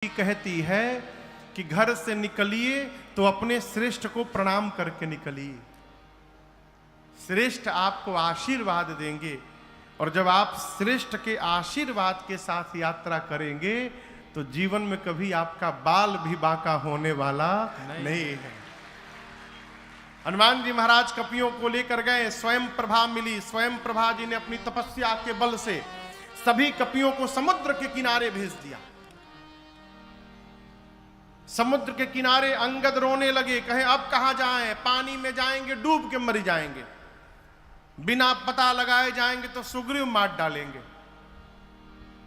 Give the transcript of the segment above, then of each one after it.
कहती है कि घर से निकलिए तो अपने श्रेष्ठ को प्रणाम करके निकलिए। श्रेष्ठ आपको आशीर्वाद देंगे और जब आप श्रेष्ठ के आशीर्वाद के साथ यात्रा करेंगे तो जीवन में कभी आपका बाल भी बांका होने वाला नहीं है। हनुमान जी महाराज कपियों को लेकर गए, स्वयं प्रभा मिली। स्वयं प्रभा जी ने अपनी तपस्या के बल से सभी कपियों को समुद्र के किनारे भेज दिया। समुद्र के किनारे अंगद रोने लगे, कहे अब कहां जाएं, पानी में जाएंगे डूब के मर जाएंगे, बिना पता लगाए जाएंगे तो सुग्रीव मार डालेंगे।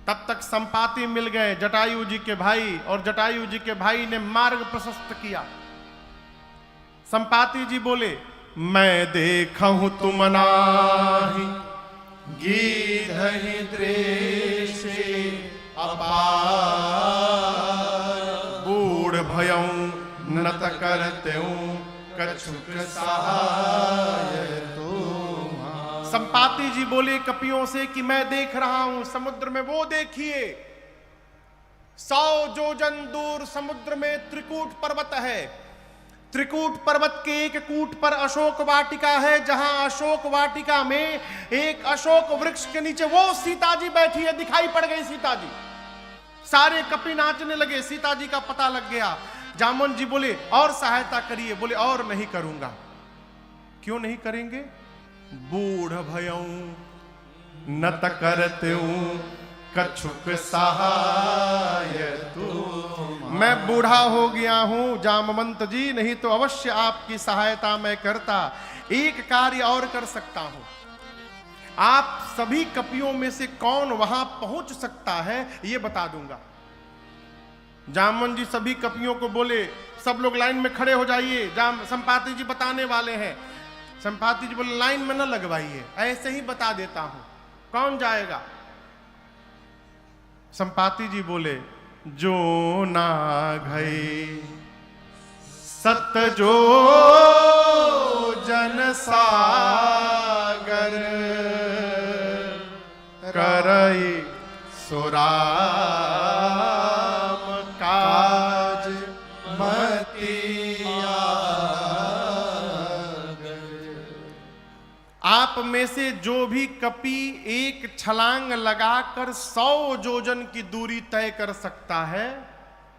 तब तक संपाति मिल गए, जटायु जी के भाई, और जटायु जी के भाई ने मार्ग प्रशस्त किया। संपाति जी बोले, मैं देखूं तुम नाही गीधहि दृश्य अपार, बूढ़ भयं नत करतें कछुक सहाय तुम्हारा। संपाति जी बोले कपियों से कि मैं देख रहा हूं समुद्र में, वो देखिए 100 योजन दूर समुद्र में त्रिकूट पर्वत है। त्रिकूट पर्वत के एक कूट पर अशोक वाटिका है, जहां अशोक वाटिका में एक अशोक वृक्ष के नीचे वो सीता जी बैठी है। दिखाई पड़ गई सीता जी, सारे कपि नाचने लगे, सीता जी का पता लग गया। जामवन जी बोले और सहायता करिए, बोले और नहीं करूंगा। क्यों नहीं करेंगे? बूढ़ भयं नत करतें कछुक सहाय तुम। मैं बूढ़ा हो गया हूं जामवंत जी, नहीं तो अवश्य आपकी सहायता मैं करता। एक कार्य और कर सकता हूं, आप सभी कपियों में से कौन वहां पहुंच सकता है यह बता दूंगा। जामवन जी सभी कपियों को बोले, सब लोग लाइन में खड़े हो जाइए, संपाति जी बताने वाले हैं। संपाति जी बोले लाइन में न लगवाइए, ऐसे ही बता देता हूं, कौन जाएगा? संपाति जी बोले, जो ना गए सत जो जन सागर, करई सुराम काज मतिया। आप में से जो भी कपि एक छलांग लगाकर 100 योजन की दूरी तय कर सकता है।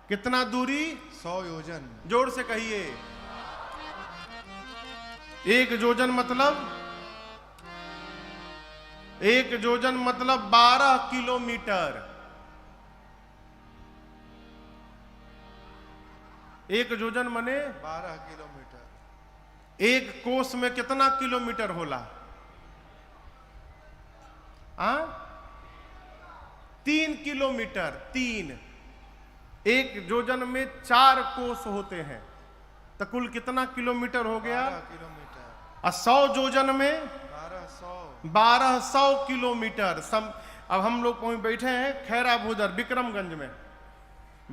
कितना दूरी? 100 योजन। जोर से कहिए। एक योजन मतलब 12 किलोमीटर। एक योजन मने 12 किलोमीटर। एक कोस में कितना किलोमीटर होला? 3 किलोमीटर। 3 एक योजन में 4 कोस होते हैं, तो कुल कितना किलोमीटर हो गया? 12 किलोमीटर। 100 योजन में 1200 किलोमीटर। अब हम लोग वहीं बैठे हैं खैरा भूदर विक्रमगंज में।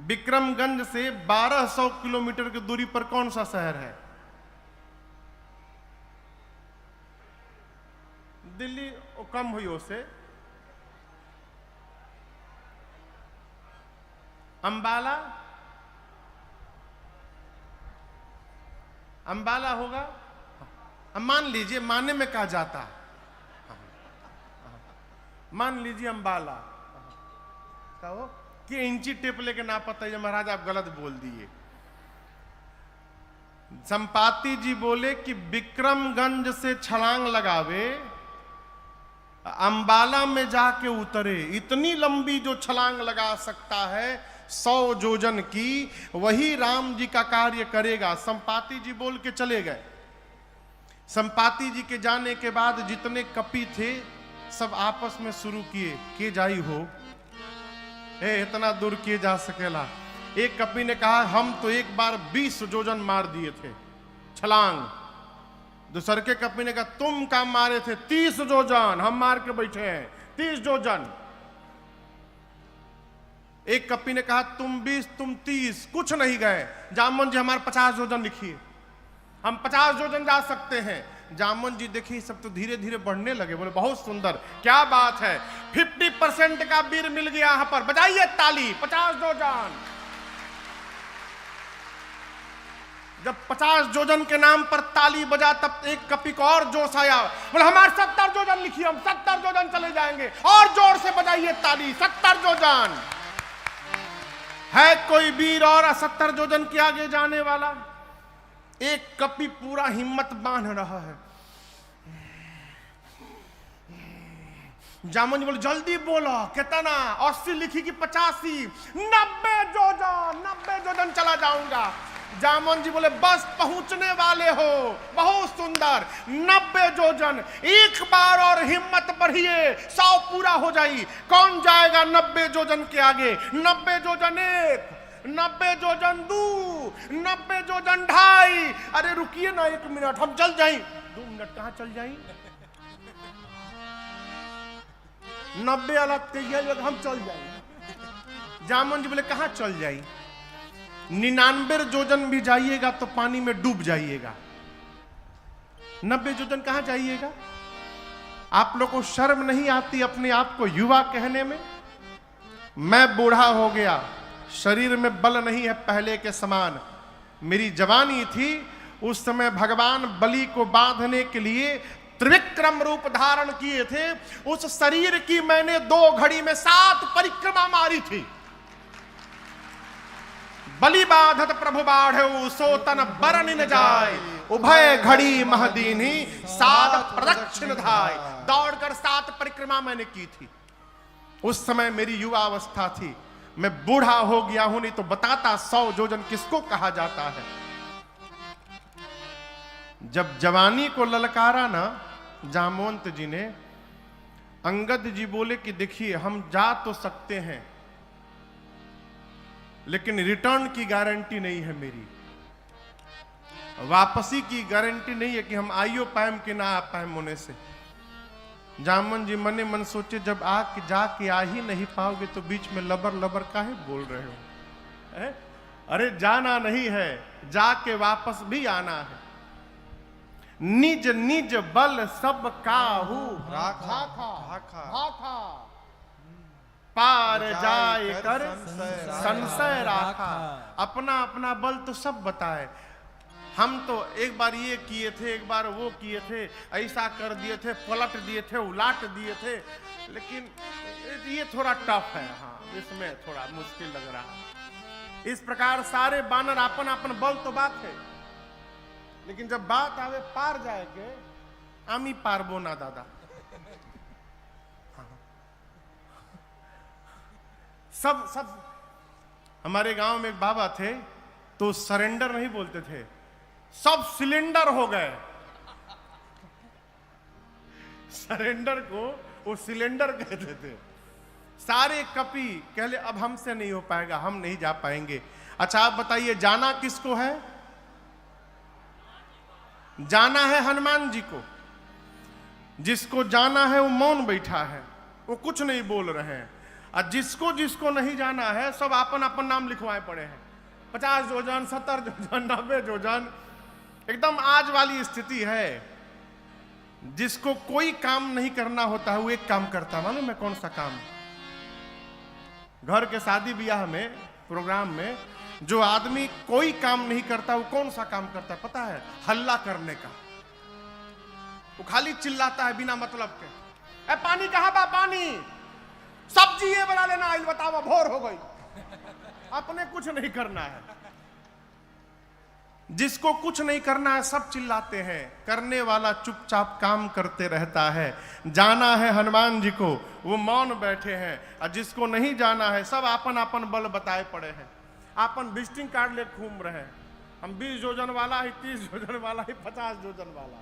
विक्रमगंज से 1200 किलोमीटर की दूरी पर कौन सा शहर है? दिल्ली कम हुई उससे। अंबाला, अंबाला होगा। मान लीजिए, माने में कहा जाता, मान लीजिए अंबाला कहो कि इंची टेप लेके ना पता है महाराज आप गलत बोल दिए। संपाति जी बोले कि विक्रमगंज से छलांग लगावे, अंबाला में जाके उतरे। इतनी लंबी जो छलांग लगा सकता है 100 योजन की, वही राम जी का कार्य करेगा। संपाति जी बोल के चले गए। संपाति जी के जाने के बाद जितने कपि थे सब आपस में शुरू किए, के जाई हो इतना दूर किए जा सकेला। एक कपि ने कहा हम तो एक बार 20 योजन मार दिए थे छलांग। दूसरे के कपि ने कहा तुम काम मारे थे 30 योजन, हम मार के बैठे हैं 30 योजन। एक कपि ने कहा तुम 20 तुम 30, कुछ नहीं गए। जामवन जी हमारे 50 योजन लिखिए, हम 50 योजन जा सकते हैं। जामवन जी देखिए सब तो धीरे धीरे बढ़ने लगे, बोले बहुत सुंदर, क्या बात है, 50% का वीर मिल गया यहाँ पर, बजाइए ताली, 50 योजन। जब 50 योजन के नाम पर ताली बजा तब एक कपि को और जोश आया, बोले हमारे 70 योजन लिखिए, हम 70 योजन चले जाएंगे, और जोर से बजाइए ताली, 70 योजन। है कोई वीर और 70 योजन के आगे जाने वाला? एक कपि पूरा हिम्मत बांध रहा है। जामन जी बोले जल्दी बोलो, कितना? 80 लिखी कि 85? 90 योजन, 90 योजन चला जाऊंगा। जामन जी बोले बस पहुंचने वाले हो, बहुत सुंदर, 90 योजन। एक बार और हिम्मत बढ़िए, 100 पूरा हो जाई। कौन जाएगा 90 योजन के आगे? 90 योजन 1, 90 योजन 2, 90 योजन 2.5। अरे रुकिए ना 1 मिनट, हम चल जाएं। 2 मिनट कहाँ चल जाएं? 90 अलग तैयार, हम चल जाएं। जामन जी बोले कहाँ चल जाएं? 99 योजन भी जाइएगा तो पानी में डूब जाइएगा, 90 योजन कहाँ जाइएगा? आप लोग को शर्म नहीं आती अपने आप को युवा कहने में? मैं बूढ़ा हो गया, शरीर में बल नहीं है पहले के समान। मेरी जवानी थी, उस समय भगवान बलि को बांधने के लिए त्रिविक्रम रूप धारण किए थे। उस शरीर की मैंने 2 घड़ी में 7 परिक्रमा मारी थी। बलि बाधत प्रभु बाढ़े सो तन बरन न जाय, उभय घड़ी महदीनी 7 प्रदक्षिण धाय। दौड़कर 7 परिक्रमा मैंने की थी। उस समय मेरी युवा अवस्था थी। मैं बूढ़ा हो गया हूं, नहीं तो बताता 100 योजन किसको कहा जाता है। जब जवानी को ललकारा ना जामवंत जी ने, अंगद जी बोले कि देखिए हम जा तो सकते हैं, लेकिन रिटर्न की गारंटी नहीं है मेरी, वापसी की गारंटी नहीं है कि हम आइयो पाएम कि ना आ पाएम होने से। जामन जी मने मन सोचे जब आके जाके आ ही नहीं पाओगे तो बीच में लबर लबर काहे बोल रहे हो? अरे जाना नहीं है, जाके वापस भी आना है। निज निज बल सब काहू भाखा, पार जाए कर संशय राखा। अपना अपना बल तो सब बताए। हम तो एक बार ये किए थे, एक बार वो किए थे, ऐसा कर दिए थे, पलट दिए थे, उलाट दिए थे, लेकिन ये थोड़ा टफ है। हाँ, इसमें थोड़ा मुश्किल लग रहा है। इस प्रकार सारे बानर अपन अपन बल तो बात है, लेकिन जब बात आवे पार जाए के, आमी पारबो ना दादा। हाँ। सब हमारे गांव में एक बाबा थे, तो सरेंडर नहीं बोलते थे, सब सिलेंडर हो गए। सरेंडर को वो सिलेंडर कहते थे। सारे कपि कहले अब हमसे नहीं हो पाएगा, हम नहीं जा पाएंगे। अच्छा आप बताइए जाना किसको है? जाना है हनुमान जी को। जिसको जाना है वो मौन बैठा है, वो कुछ नहीं बोल रहे हैं। और जिसको जिसको नहीं जाना है सब अपन अपन नाम लिखवाए पड़े हैं। 50 योजन, 70 योजन, 90 योजन, एकदम आज वाली स्थिति है। जिसको कोई काम नहीं करना होता है वो एक काम करता है, मालूम है कौन सा काम? घर के शादी ब्याह में, प्रोग्राम में जो आदमी कोई काम नहीं करता वो कौन सा काम करता है पता है? हल्ला करने का। वो खाली चिल्लाता है बिना मतलब के। ए पानी कहाँ बा? पानी। सब्जी ये बना लेना, आइल बताओ, भोर हो गई। अपने कुछ नहीं करना है। जिसको कुछ नहीं करना है सब चिल्लाते हैं, करने वाला चुपचाप काम करते रहता है। जाना है हनुमान जी को, वो मौन बैठे हैं। और जिसको नहीं जाना है सब अपन अपन बल बताए पड़े हैं। अपन विजिटिंग कार्ड ले घूम रहे हैं। हम 20 योजन वाला है, 30 योजन वाला है, 50 योजन वाला।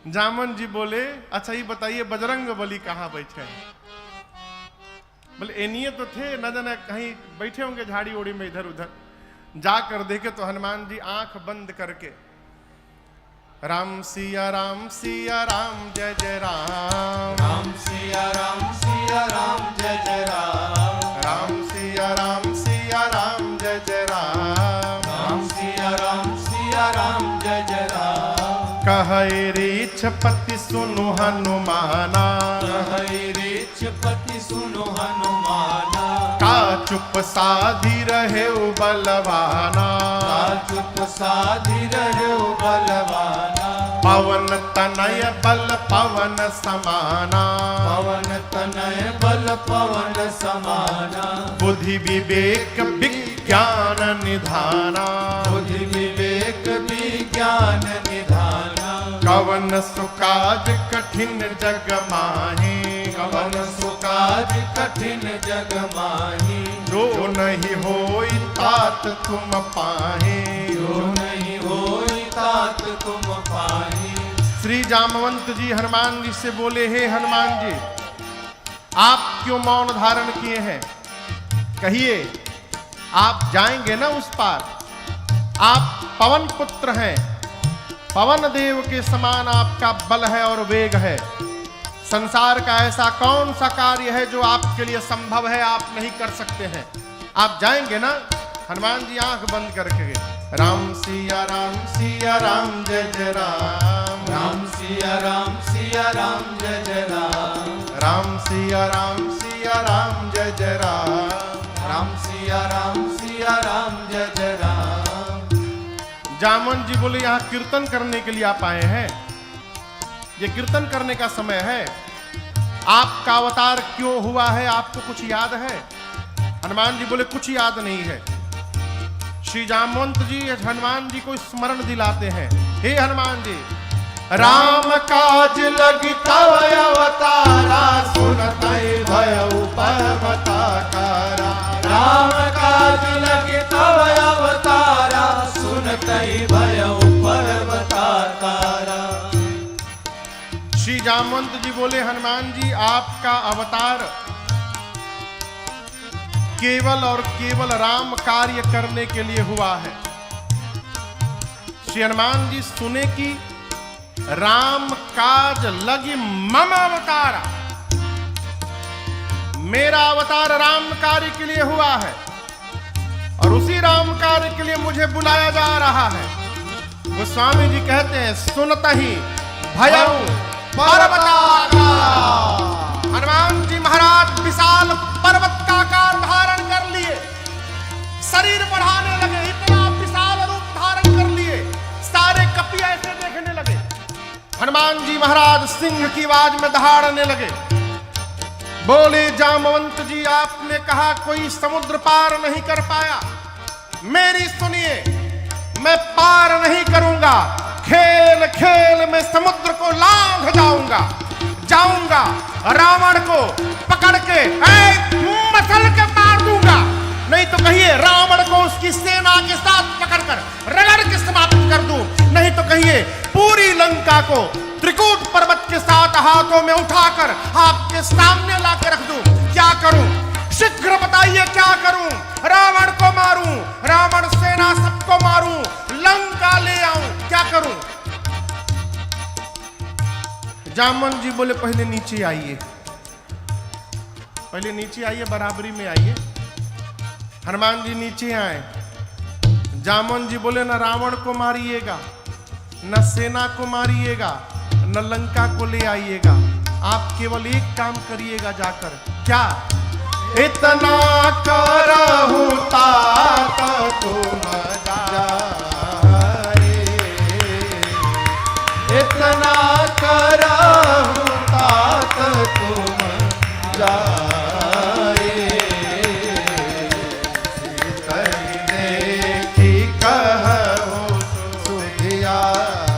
जामन जी बोले अच्छा ये बताइए बजरंग बली कहाँ बैठे हैं? बोले एनिए तो थे, न जाने कहीं बैठे होंगे झाड़ी ओड़ी में इधर उधर। जाकर देखे तो हनुमान जी आंख बंद करके राम सिया राम सिया राम जय जय राम, राम सिया राम सिया राम जय जय राम, राम सिया राम सिया राम जय जय राम, राम सिया राम सिया राम जय जय राम। कहे रीछपति सुनु हनुमाना, कहे रीछपति सुनु हनुमाना, का चुप साधी रहे बलवाना, का चुप साधि रहो बलवाना। पवन तनय बल पवन समाना। पवन तनय बल पवन समाना। बुद्धि विवेक विज्ञान निधाना। बुद्धि विवेक विज्ञान निधाना। कवन सुकाज कठिन जग माहि। कवन सुकाज कठिन जग माहि। जो नहीं होई तात तुम पाहि। जो नहीं होई तात तुम पाहि। श्री जामवंत जी हनुमान जी से बोले, हे हनुमान जी, आप क्यों मौन धारण किए हैं? कहिए, आप जाएंगे ना उस पार। आप पवन पुत्र हैं, पवन देव के समान आपका बल है और वेग है। संसार का ऐसा कौन सा कार्य है जो आपके लिए संभव है, आप नहीं कर सकते हैं? आप जाएंगे ना? हनुमान जी आंख बंद करके गए। राम सिया राम जय जय राम। राम सिया राम जय जय राम। राम सिया राम जय जय राम। राम सिया राम जय जय राम। जामन जी बोले, यहाँ कीर्तन करने के लिए आप आए हैं, ये कीर्तन करने का समय है। आपका अवतार क्यों हुआ है, आपको कुछ याद है? हनुमान जी बोले, कुछ याद नहीं है। श्री जामवंत जी हनुमान जी को स्मरण दिलाते हैं, हे हनुमान जी, राम काज लगी तव अवतारा। सुनतई भयउ पर्वताकारा। राम काज लगे तव अवतारा। सुनतई भयउ पर्वताकारा। श्री जामवंत जी बोले, हनुमान जी, आपका अवतार केवल और केवल राम कार्य करने के लिए हुआ है। श्री हनुमान जी सुने कि राम काज लगी मम अवतारा, मेरा अवतार राम कार्य के लिए हुआ है और उसी राम कार्य के लिए मुझे बुलाया जा रहा है। गोस्वामी जी कहते हैं, सुनत ही भयउ पर्वताकारा। हनुमान जी महाराज विशाल पर्वत का आकार धारण कर लिए, शरीर बढ़ाने लगे, इतना विशाल रूप धारण कर लिए, सारे कपि ऐसे देखने लगे। हनुमान जी महाराज सिंह की आवाज में दहाड़ने लगे। बोले, जामवंत जी, आपने कहा कोई समुद्र पार नहीं कर पाया, मेरी सुनिए, मैं पार नहीं करूंगा। खेल खेल में समुद्र को लांघ जाऊंगा, रावण को पकड़ के मसल के मार दूंगा। नहीं तो कहिए रावण को उसकी सेना के साथ पकड़कर रगड़ के समाप्त कर दूं। नहीं तो कहिए पूरी लंका को त्रिकूट पर्वत के साथ हाथों में उठाकर आपके सामने लाकर रख दूं। क्या करूं? शीघ्र बताइए, क्या करूं? रावण को मारूं, रावण सेना सबको मारूं, लंका ले आऊं, क्या करूं? जामन जी बोले, पहले नीचे आइए, पहले नीचे आइए, बराबरी में आइए। हनुमान जी नीचे आए। जामन जी बोले, न रावण को मारिएगा, न सेना को मारिएगा, न लंका को ले आइएगा, आप केवल एक काम करिएगा जाकर। क्या? इतना करहु तात तुम जाए। इतना करहु तात तुम जाए। सीतई देखी कहु सुधियाई।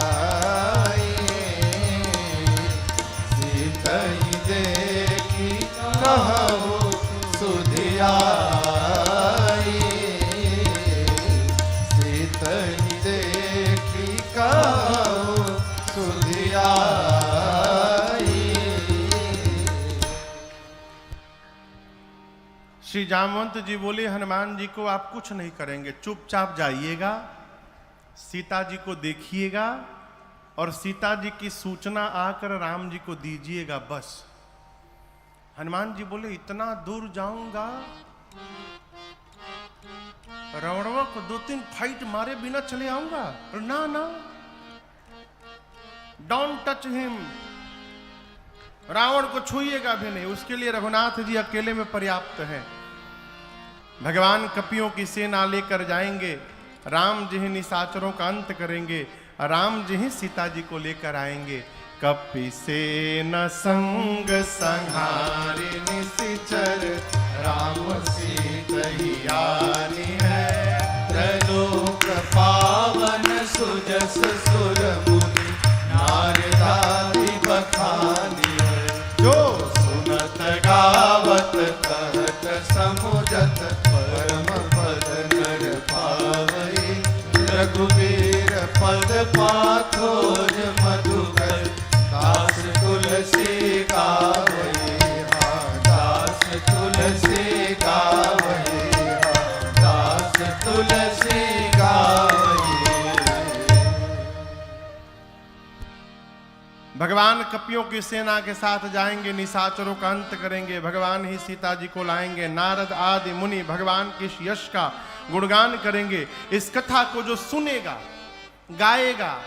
सीतई देखी कहु सुधियाई। सीतई देखी कहु सुधियाई। श्री जामवंत जी बोले, हनुमान जी को आप कुछ नहीं करेंगे, चुपचाप जाइएगा, सीता जी को देखिएगा और सीता जी की सूचना आकर राम जी को दीजिएगा, बस। हनुमान जी बोले, इतना दूर जाऊंगा, रावणों को 2-3 फाइट मारे बिना चले आऊंगा? ना ना, डोंट टच हिम, रावण को छूइएगा भी नहीं, उसके लिए रघुनाथ जी अकेले में पर्याप्त है। भगवान कपियों की सेना लेकर जाएंगे, राम जी ही निशाचरों का अंत करेंगे, राम जी ही सीता जी को लेकर आएंगे। कपि से न संग संहारी निशिचर, राम सीतहियानी है। त्रैलोक पावन सुजस सुर मुनि, नारदादि बखानी है। जो सुनत गावत कहत समुझत, परम पद नर पावई। रघुबीर पद पाथोज मधुकर, दास तुलसी गावई हाँ, दास तुलसी गावई हाँ, दास तुलसी गावई। भगवान कपियों की सेना के साथ जाएंगे, निशाचरों का अंत करेंगे, भगवान ही सीता जी को लाएंगे। नारद आदि मुनि भगवान के इस यश का गुणगान करेंगे। इस कथा को जो सुनेगा, गाएगा,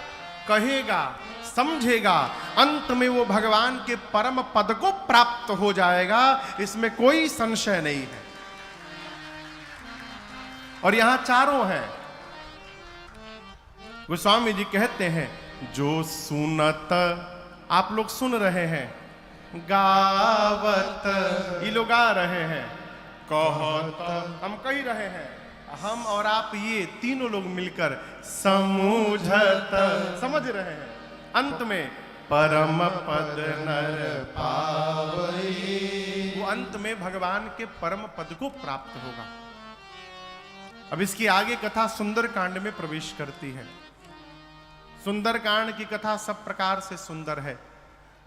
कहेगा, समझेगा, अंत में वो भगवान के परम पद को प्राप्त हो जाएगा, इसमें कोई संशय नहीं है। और यहां चारों हैं। गोस्वामी जी कहते हैं, जो सुनत, आप लोग सुन रहे हैं, गावत, ये लोग गा रहे हैं, कहत, हम कह रहे हैं, हम और आप ये तीनों लोग मिलकर समझत, समझ रहे हैं। अंत में परम पद नर पावई, वो अंत में भगवान के परम पद को प्राप्त होगा। अब इसकी आगे कथा सुंदर कांड में प्रवेश करती है। सुंदर कांड की कथा सब प्रकार से सुंदर है।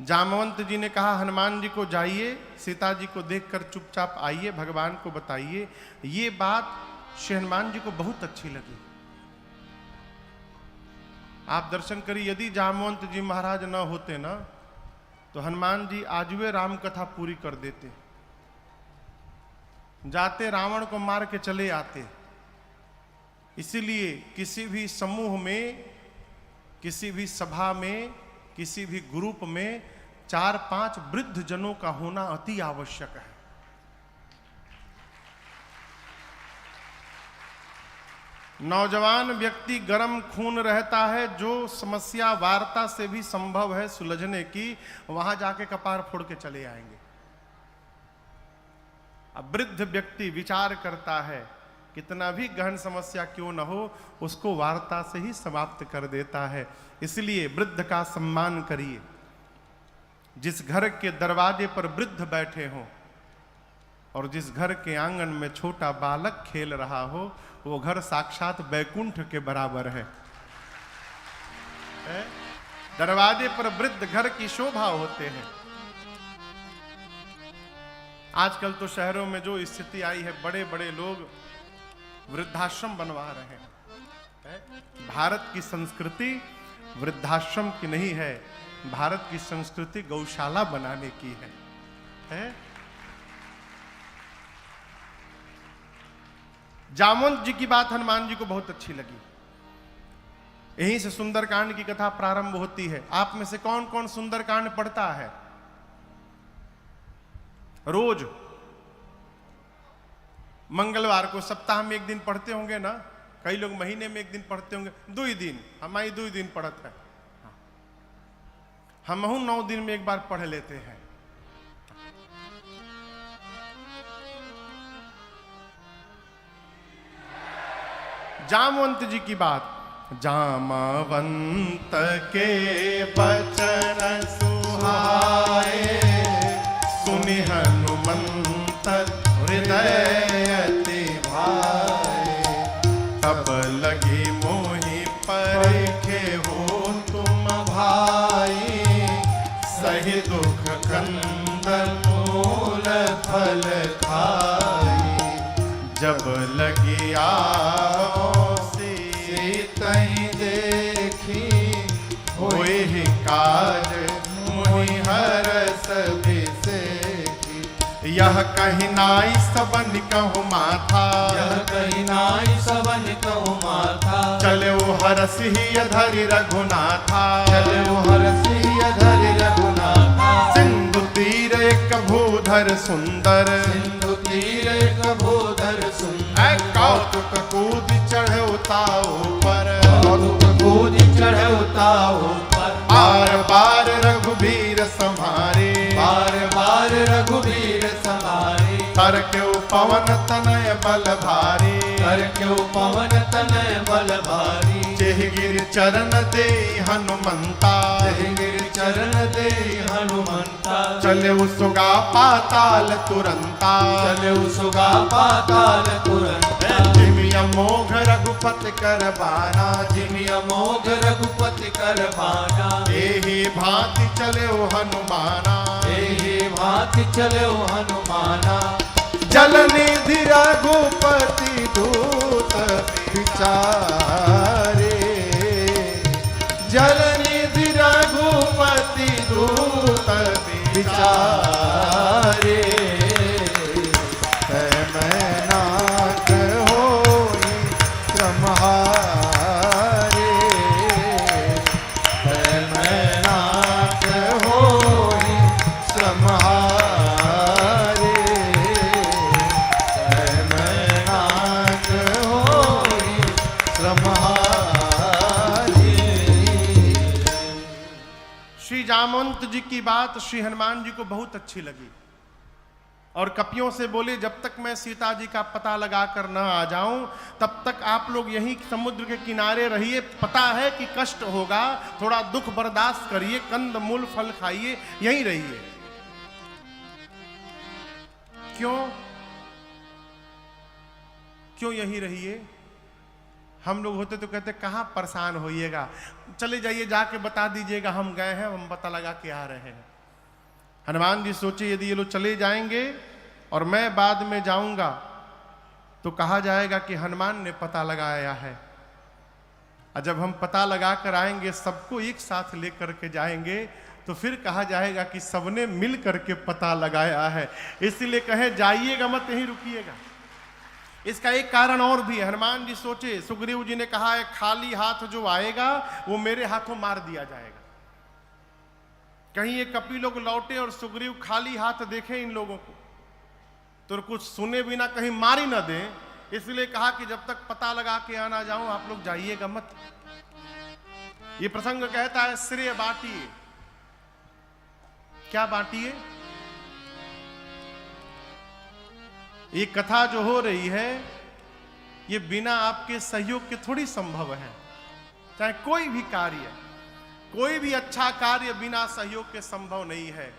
जामवंत जी ने कहा, हनुमान जी को जाइए, सीता जी को देखकर चुपचाप आइए, भगवान को बताइए। ये बात श्री हनुमान जी को बहुत अच्छी लगी। आप दर्शन करिए, यदि जामवंत जी महाराज न होते ना, तो हनुमान जी आज वे राम कथा पूरी कर देते, जाते रावण को मार के चले आते। इसीलिए किसी भी समूह में, किसी भी सभा में, किसी भी ग्रुप में 4-5 वृद्ध जनों का होना अति आवश्यक है। नौजवान व्यक्ति गर्म खून रहता है, जो समस्या वार्ता से भी संभव है सुलझने की, वहां जाके कपार फोड़ के चले आएंगे। अब वृद्ध व्यक्ति विचार करता है, कितना भी गहन समस्या क्यों न हो, उसको वार्ता से ही समाप्त कर देता है। इसलिए वृद्ध का सम्मान करिए। जिस घर के दरवाजे पर वृद्ध बैठे हों और जिस घर के आंगन में छोटा बालक खेल रहा हो, वो घर साक्षात बैकुंठ के बराबर है। दरवाजे पर वृद्ध घर की शोभा होते हैं। आजकल तो शहरों में जो स्थिति आई है, बड़े बड़े लोग वृद्धाश्रम बनवा रहे हैं। भारत की संस्कृति वृद्धाश्रम की नहीं है, भारत की संस्कृति गौशाला बनाने की है? जामवंत जी की बात हनुमान जी को बहुत अच्छी लगी। यहीं से सुंदरकांड की कथा प्रारंभ होती है। आप में से कौन कौन सुंदरकांड पढ़ता है रोज? मंगलवार को सप्ताह में एक दिन पढ़ते होंगे ना, कई लोग महीने में एक दिन पढ़ते होंगे, 2 दिन, हमारी 2 दिन पढ़त है। हम 9 दिन में एक बार पढ़ लेते हैं। जामवंत जी की बात, जामवंत के बचन सुहाए, सुनि हनुमंत हृदय अति भाए। तब लगी मोहि परिखे हो तुम भाई, सही दुख कंदन मूल फल खाई। जब लगी आओ सीतहि देखी, होए ही काज मोहि हरस बिसेखी। यह कहीं नाई सबन कहु माथा, यह कहीं नाई सबन कहु माथा। चले वो हरस ही धरि रघुनाथा, चले वो हरस ही धरि रघुनाथा। सिंधु तीर एक भूधर सुंदर, सिंधु तीर एक भूधर सुंदर। कौतुक कूद चढ़े उताओ पर, कौतुक कूद चढ़े उताओ पर, बार बार रघुबीर संहारे, बार बार रघुबीर संहारे, कर क्यों पवन तनय बल भारी, कर क्यों पवन तनय बल भारी, जेहि गिर चरण दे हनुमंता, गिर चरण दे हनुमंता, चले सुगा पाताल तुरंता, चले सुगा पाताल तुरंत, जिमि अमोघ रघुपति कर बाना, जिमि अमोघ रघुपति कर बाना, एहि भांति चले हनुमाना, एहि भांति चले हनुमाना, जल निधि रघुपति दूत विचारे, जल निधि रघुपति दूत विचारे, मैं नाथ होई क्रमहारे, मैं नाथ होई श्रमहारे, मैं नाथ होई श्रमहारे। श्री जामवंत जी की बात श्री हनुमान जी को बहुत अच्छी लगी और कपियों से बोले, जब तक मैं सीता जी का पता लगा कर न आ जाऊं तब तक आप लोग यहीं समुद्र के किनारे रहिए। पता है कि कष्ट होगा, थोड़ा दुख बर्दाश्त करिए, कंद मूल फल खाइए, यहीं रहिए। क्यों यहीं रहिए? हम लोग होते तो कहते कहाँ परेशान होइएगा, चले जाइए, जाके बता दीजिएगा हम गए हैं, हम पता लगा के आ रहे हैं। हनुमान जी सोचे यदि ये लोग चले जाएंगे और मैं बाद में जाऊंगा तो कहा जाएगा कि हनुमान ने पता लगाया है, और जब हम पता लगा कर आएंगे, सबको एक साथ लेकर के जाएंगे, तो फिर कहा जाएगा कि सबने मिल करके पता लगाया है। इसलिए कहे जाइएगा मत, यहीं रुकिएगा। इसका एक कारण और भी है। हनुमान जी सोचे, सुग्रीव जी ने कहा है खाली हाथ जो आएगा वो मेरे हाथों मार दिया जाएगा। कहीं ये कपि लोग लौटे और सुग्रीव खाली हाथ देखे इन लोगों को तो कुछ सुने बिना कहीं मारी ना दें, इसलिए कहा कि जब तक पता लगा के आना जाऊं आप लोग जाइएगा मत। ये प्रसंग कहता है श्रेय बांटिए। क्या बांटिए? ये कथा जो हो रही है ये बिना आपके सहयोग के थोड़ी संभव है। चाहे कोई भी कार्य, कोई भी अच्छा कार्य बिना सहयोग के संभव नहीं है।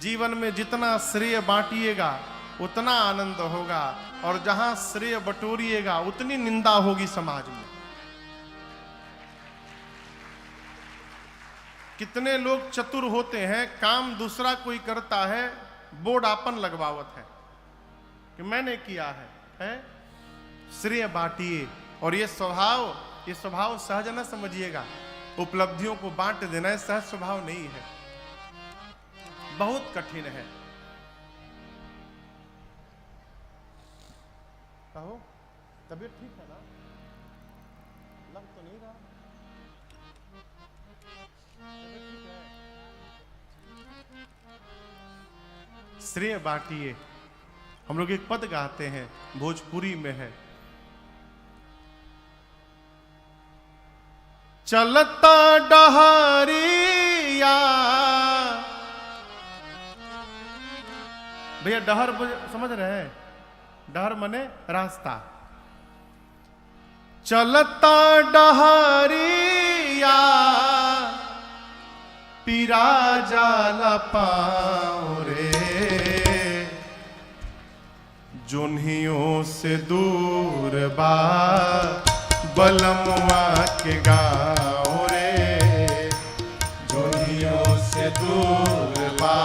जीवन में जितना श्रेय बांटिएगा उतना आनंद होगा, और जहां श्रेय बटोरिएगा उतनी निंदा होगी समाज में। कितने लोग चतुर होते हैं, काम दूसरा कोई करता है, बोर्ड आपन लगवावत है कि मैंने किया है? श्रेय बांटिए। और ये स्वभाव सहज न समझिएगा। उपलब्धियों को बांट देना है सहज स्वभाव नहीं है, बहुत कठिन है। कहो, तबीयत ठीक है ना? लग तो नहीं रहा। तबीयत ठीक है? श्रेय बांटिए। हम लोग एक पद गाते हैं, भोजपुरी में है, चलता डहरिया। भैया डहर समझ रहे हैं? डहर मने रास्ता। चलता डहरिया पीरा जाला पाँव रे, जोन्हियों से दूर बा बलमुआ के गाँव रे, जोन्हियों से दूर बा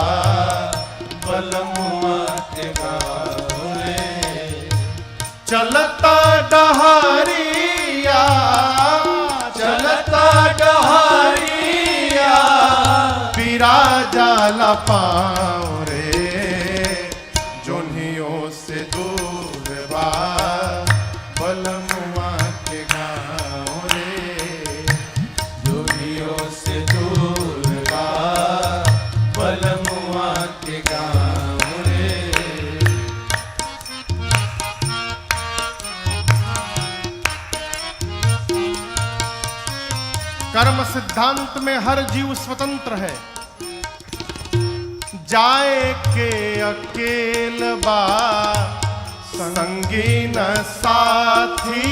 बलमुआ के गाँव रे। चलता डहरिया, चलता डहरिया पीरा जाला पाँव रे, जोन्हियों से दूर बा बलमुआ के गाँव रे, जोन्हियों से दूर बा बलमुआ के गाँव रे। कर्म सिद्धांत में हर जीव स्वतंत्र है। जाए के अकेल बा संगी न साथी,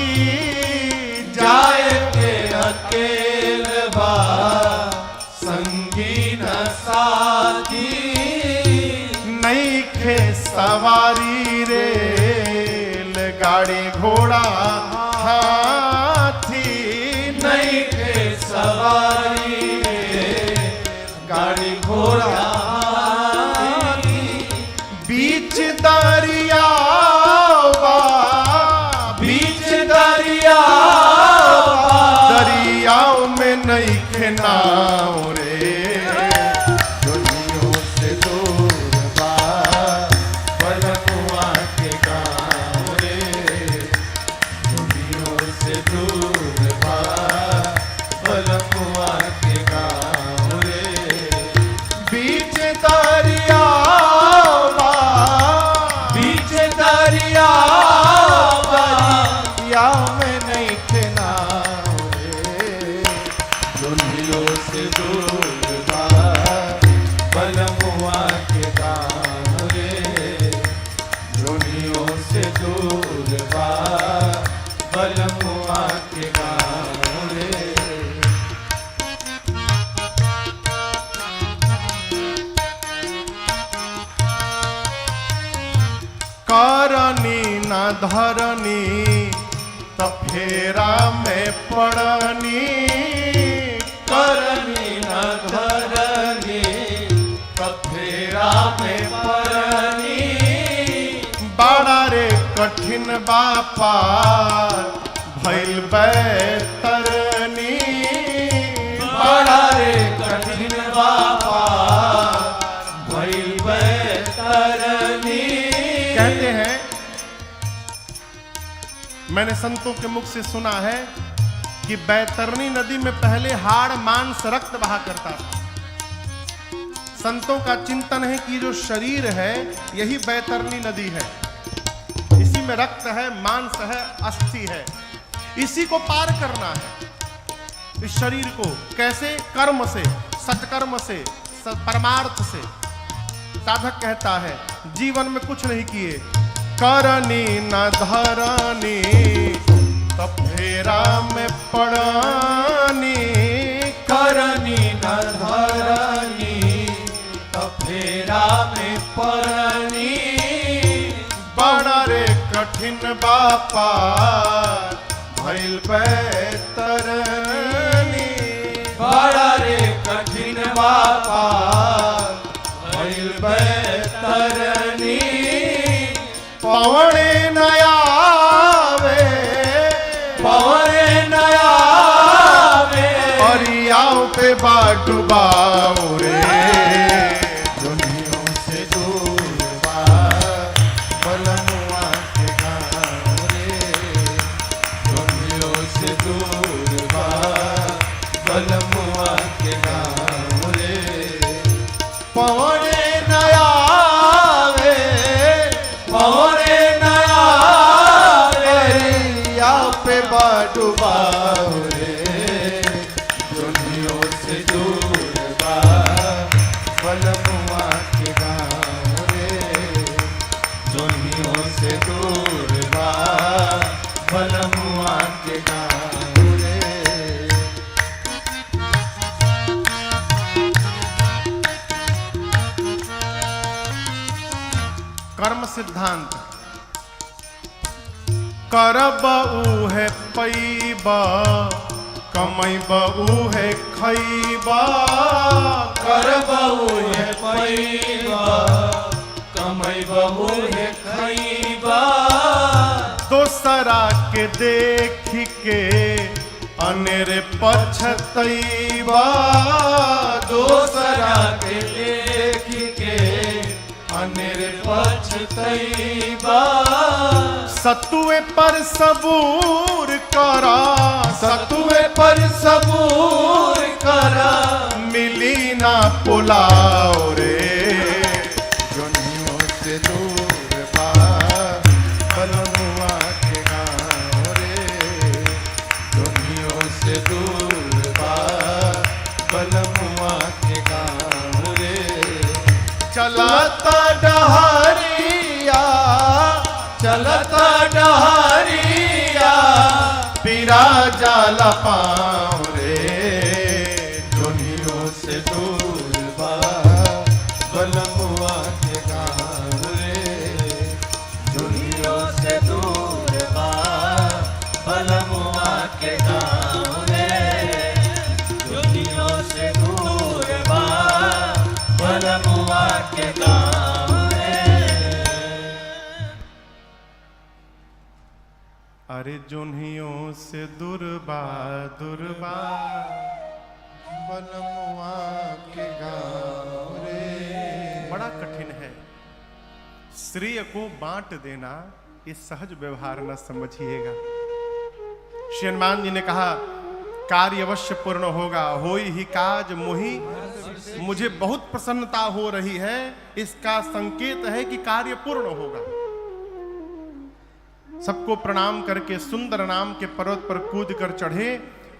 जाए के अकेल बा संगी न साथी, नहीं खे सवारी रेल गाड़ी घोड़ा हाथी, नहीं थे सवारी गाड़ी घोड़ा हाथी, बीच दरिया बीच दरिया दरियाओं में नहीं खे नाव रे, दुनियों से दूर बा बलमुआ के गाँव रे, दुनियों से दूर बा बलमुआ के गाँव रे, बीच दरिया बीच दरिया या में नहीं खे नाव रे, दुनियों से दूर बा बलमुआ के गाँव रे, दुनियों से दूर बा बलमुआ के गाँव रे। करनी न धरनी त फेरा में पड़नी, करनी न धरनी कफेरा में परनी, बड़ा रे कठिन बापार भइल बैतरनी, बड़ा रे कठिन बापा भइल बैतरनी। कहते हैं, मैंने संतों के मुख से सुना है कि बैतरनी नदी में पहले हाड़ मांस रक्त बहा करता था। संतों का चिंतन है कि जो शरीर है यही बैतरनी नदी है, इसी में रक्त है, मांस है, अस्थि है, इसी को पार करना है। इस शरीर को कैसे? कर्म से, सत्कर्म से, परमार्थ से। साधक कहता है जीवन में कुछ नहीं किए, करनी न धरनी तो फेरा में पड़नी, करनी न धरनी तो फेरा में परनी, बड़ा रे कठिन बापा भइल बैतरनी, बड़ा रे कठिन बापा भइल बैतरनी। पवने नयावे पवने नया परियाओ पे बाटुबाओ रे, दुनियों से दूर बा बलमुआ के गाँव रे, दुनियों से दूर बा बलमुआ के गाँव रे। पवने नयावे पवने नया परियाओ पे बाटुबाओ रे, दुनियों से दूर बा बलमुआ के गाँव रे, दुनियों से दूर बा बलमुआ के गाँव रे। कर्म सिद्धांत। करब उहे पैबा, कमैब उहे खैबा, करबहु है पैबा कमैबहु है खैबा, दोसरा के देख के अनेर पछतैबा, दोसरा के देख के अनेर पछतैबा, सतुए पर सबूर करा, सतुए पर सबूर करा, मिली ना पुलाव रे, दुनियों से दूर बा बलमुआ के गाँव रे, दुनियों से दूर बा चलत डहरिया चलत डहरिया पीरा जाला पाँव रे जोनियों से दूर बा बलमुआ के गाँव रे दुनियों से दूर बा बलमुआ के गाँव रे दुनियों से दूर बा बलमुआ के गाँव रे। अरे जोनियों से दुर्बा दुर्बा बलमुआ के गाँव रे। बड़ा कठिन है। श्रेय को बांट देना ये सहज व्यवहार न समझिएगा। श्री हनुमान जी ने कहा कार्य अवश्य पूर्ण होगा, होई ही काज मोहि, मुझे बहुत प्रसन्नता हो रही है, इसका संकेत है कि कार्य पूर्ण होगा। सबको प्रणाम करके सुंदर नाम के पर्वत पर कूद कर चढ़े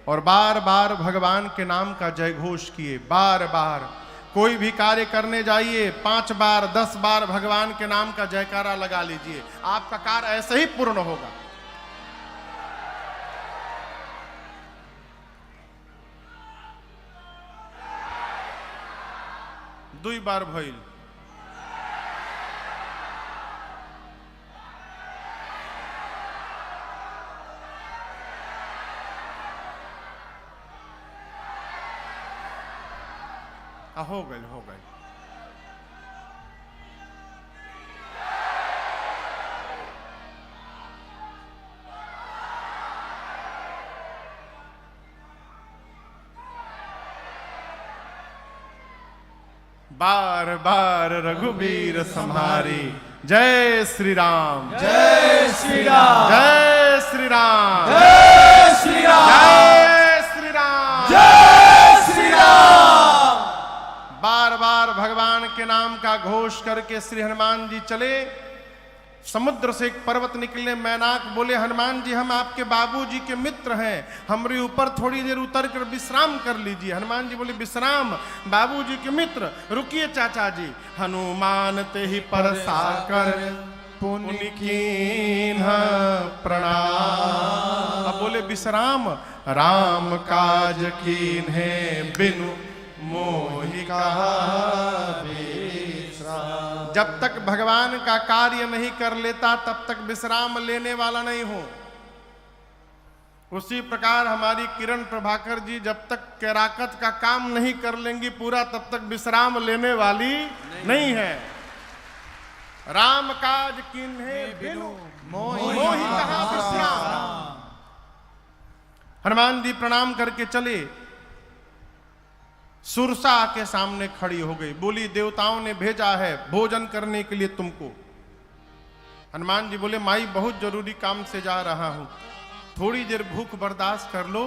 और बार बार भगवान के नाम का जय घोष किए। बार बार कोई भी कार्य करने जाइए 5 बार 10 बार भगवान के नाम का जयकारा लगा लीजिए, आपका कार्य ऐसे ही पूर्ण होगा। दुई बार भइल। हो गए हो गए। बार बार रघुबीर संहारी। जय श्री राम जय श्री राम जय श्री राम जय श्री राम जय श्री राम जय श्री राम। बार बार भगवान के नाम का घोष करके श्री हनुमान जी चले। समुद्र से एक पर्वत निकले, मैनाक बोले हनुमान जी हम आपके बाबूजी के मित्र हैं, हमारे ऊपर थोड़ी देर उतर कर विश्राम कर लीजिए। हनुमान जी बोले विश्राम, बाबूजी के मित्र, रुकिए चाचा जी। हनुमान ते ही परसा कर पुनि कीन्ह प्रणाम। अब बोले विश्राम, राम काज कीन्हे बिनु मोहि कहा विश्राम। जब तक भगवान का कार्य नहीं कर लेता तब तक विश्राम लेने वाला नहीं हो। उसी प्रकार हमारी किरण प्रभाकर जी जब तक कैराकत का काम नहीं कर लेंगी पूरा तब तक विश्राम लेने वाली नहीं है। राम काज किन्हे बिनु मोहि कहा विश्राम। हनुमान जी प्रणाम करके चले। सुरसा के सामने खड़ी हो गई, बोली देवताओं ने भेजा है भोजन करने के लिए तुमको। हनुमान जी बोले माई बहुत जरूरी काम से जा रहा हूं, थोड़ी देर भूख बर्दाश्त कर लो,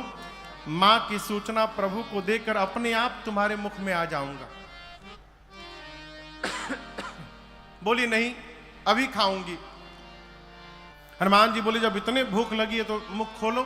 मां की सूचना प्रभु को देकर अपने आप तुम्हारे मुख में आ जाऊंगा। बोली नहीं अभी खाऊंगी। हनुमान जी बोले जब इतने भूख लगी है तो मुख खोलो।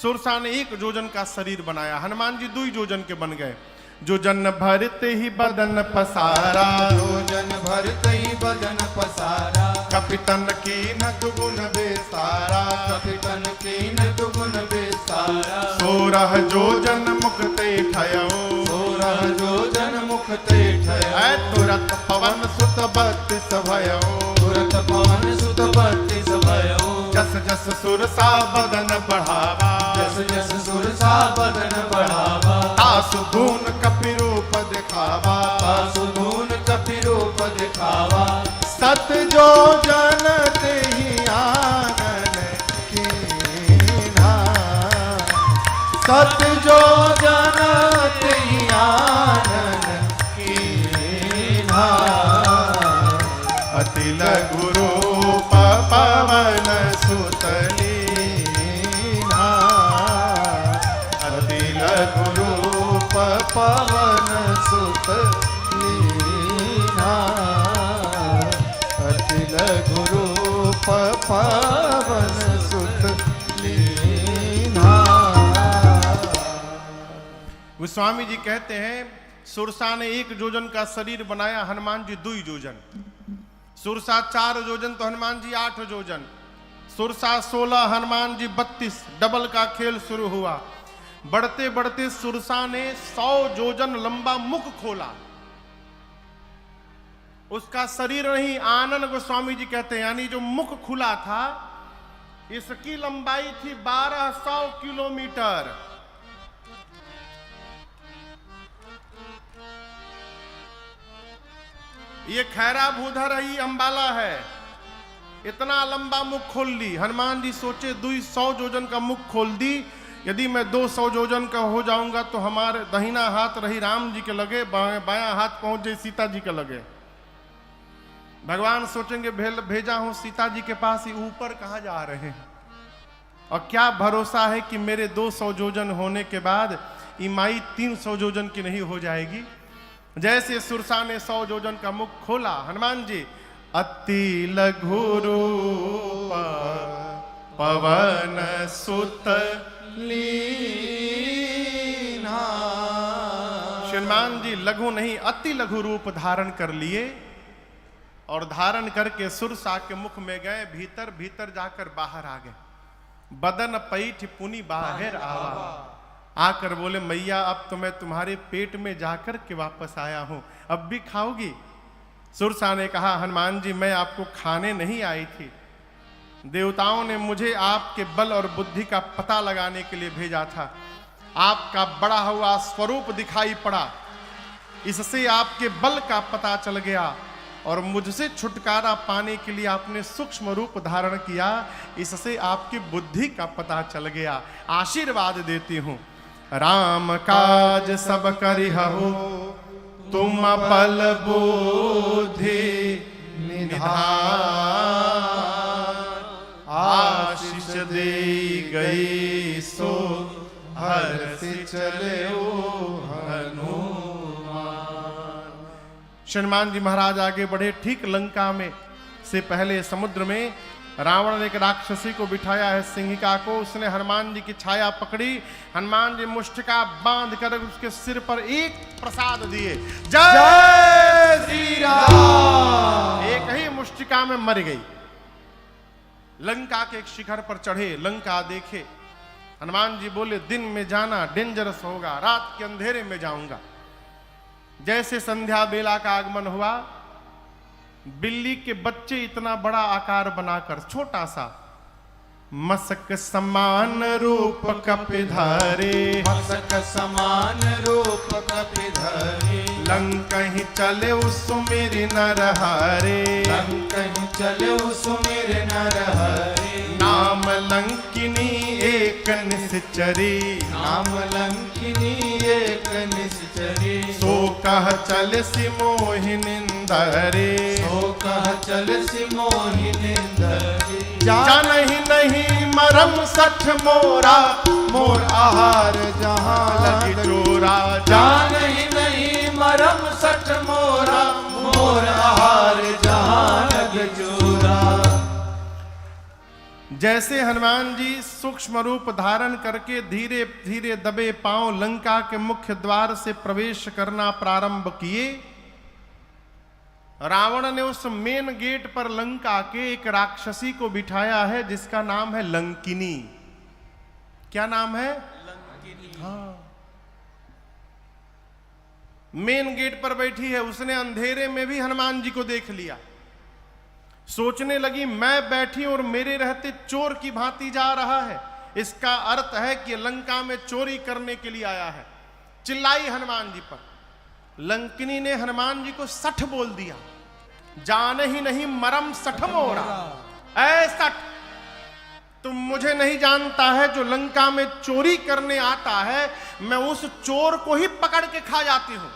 सुरसा ने 1 जोजन का शरीर बनाया, हनुमान जी 2 जोजन के बन गए। जोजन भरते ही बदन पसारा, जोजन भरते ही बदन पसारा, कपितन कीन दुगुन बेसारा, कपितन कीन दुगुन बेसारा। 16 जोजन मुक्ते ठयो, 16 जोजन मुक्ते ठयो। तुरत पवन सुत 32 भयो, तुरत पवन सुत 32 भयो। जस जस सुरसा बदन बढ़ावा, जस जस सुरसा बदन बढ़ावा। तासु धून कपि रूप दिखावा, तासु धून कपि रूप दिखावा। सत जो जन तेहि आनन कीन्हा, सत जो जन तेहि आनन कीन्हा। अति लघु रूप पवन सुत लीन्हा, अति लघु रूप पवन सुत लीन्हा, अति लघु रूप पवन सुत लीन्हा। गोस्वामी जी कहते हैं सुरसा ने 1 योजन का शरीर बनाया, हनुमान जी 2 योजन। सुरसा 4 योजन तो हनुमान जी 8 योजन। सुरसा 16, हनुमान जी 32। डबल का खेल शुरू हुआ। बढ़ते बढ़ते सुरसा ने 100 योजन लंबा मुख खोला। उसका शरीर नहीं, आनंद गोस्वामी जी कहते हैं, यानी जो मुख खुला था इसकी लंबाई थी 1200 किलोमीटर। ये खैरा भूधर ही अंबाला है। इतना लंबा मुख खोल ली। हनुमान जी सोचे 200 योजन का मुख खोल दी, यदि मैं 200 योजन का हो जाऊंगा तो हमारे दाहिना हाथ रही राम जी के लगे, बायां हाथ पहुंच जाए सीता जी के लगे। भगवान सोचेंगे भेजा हूं सीता जी के पास, ही ऊपर कहां जा रहे हैं, और क्या भरोसा है कि मेरे 200 योजन होने के बाद इमाई 300 योजन की नहीं हो जाएगी। जैसे सुरसा ने 100 योजन का मुख खोला, हनुमान जी अति लघु रूप पवन सुत लीना। हनुमान जी लघु नहीं, अति लघु रूप धारण कर लिए, और धारण करके सुरसा के मुख में गए। भीतर भीतर जाकर बाहर आ गए। बदन पैठ पुनि बाहर आवा। आकर बोले मैया अब तो मैं तुम्हारे पेट में जाकर के वापस आया हूं, अब भी खाओगी? सुरसा ने कहा हनुमान जी मैं आपको खाने नहीं आई थी, देवताओं ने मुझे आपके बल और बुद्धि का पता लगाने के लिए भेजा था। आपका बड़ा हुआ स्वरूप दिखाई पड़ा, इससे आपके बल का पता चल गया, और मुझसे छुटकारा पाने के लिए आपने सूक्ष्म रूप धारण किया, इससे आपकी बुद्धि का पता चल गया। आशीर्वाद देती हूं, राम काज सब करिहु तुम बल बुद्धि निधान। आशीष दे गई सो हर्ष चले हनुमान। हनुमान जी महाराज आगे बढ़े। ठीक लंका में से पहले समुद्र में रावण ने एक राक्षसी को बिठाया है, सिंहिका को। उसने हनुमान जी की छाया पकड़ी, हनुमान जी मुष्टिका बांध कर उसके सिर पर एक प्रसाद दिए, जय श्री राम। एक ही मुष्टिका में मर गई। लंका के एक शिखर पर चढ़े, लंका देखे। हनुमान जी बोले दिन में जाना डेंजरस होगा, रात के अंधेरे में जाऊंगा। जैसे संध्या बेला का आगमन हुआ, बिल्ली के बच्चे इतना बड़ा आकार बनाकर, छोटा सा, मसक समान रूप कपिधारे, मसक समान रूप कपिधारे, लंकहि चले सुमिर नरहरे, लंकहि चले सुमिर नरहरे, नाम लंकिनी एक निश्चरी, नाम लंकिनी एक निश्चरी, सो कह चल सि मोहिनिंदरे, सो कह चल सि मोहिनिंदरे, जानहि नहीं मरम सठ मोरा, मोर आहार जहां लगी चोरा, जानहि नहीं मरम सठ मोरा, मोर आहार जहां लग चोरा। जैसे हनुमान जी सूक्ष्म रूप धारण करके धीरे धीरे दबे पांव लंका के मुख्य द्वार से प्रवेश करना प्रारंभ किए, रावण ने उस मेन गेट पर लंका के एक राक्षसी को बिठाया है जिसका नाम है लंकिनी। क्या नाम है? लंकिनी। हाँ, मेन गेट पर बैठी है। उसने अंधेरे में भी हनुमान जी को देख लिया। सोचने लगी मैं बैठी और मेरे रहते चोर की भांति जा रहा है, इसका अर्थ है कि लंका में चोरी करने के लिए आया है। चिल्लाई हनुमान जी पर। लंकिनी ने हनुमान जी को सठ बोल दिया, जाने ही नहीं मरम सठ मोरा, ऐ सठ, तुम मुझे नहीं जानता है, जो लंका में चोरी करने आता है मैं उस चोर को ही पकड़ के खा जाती हूं।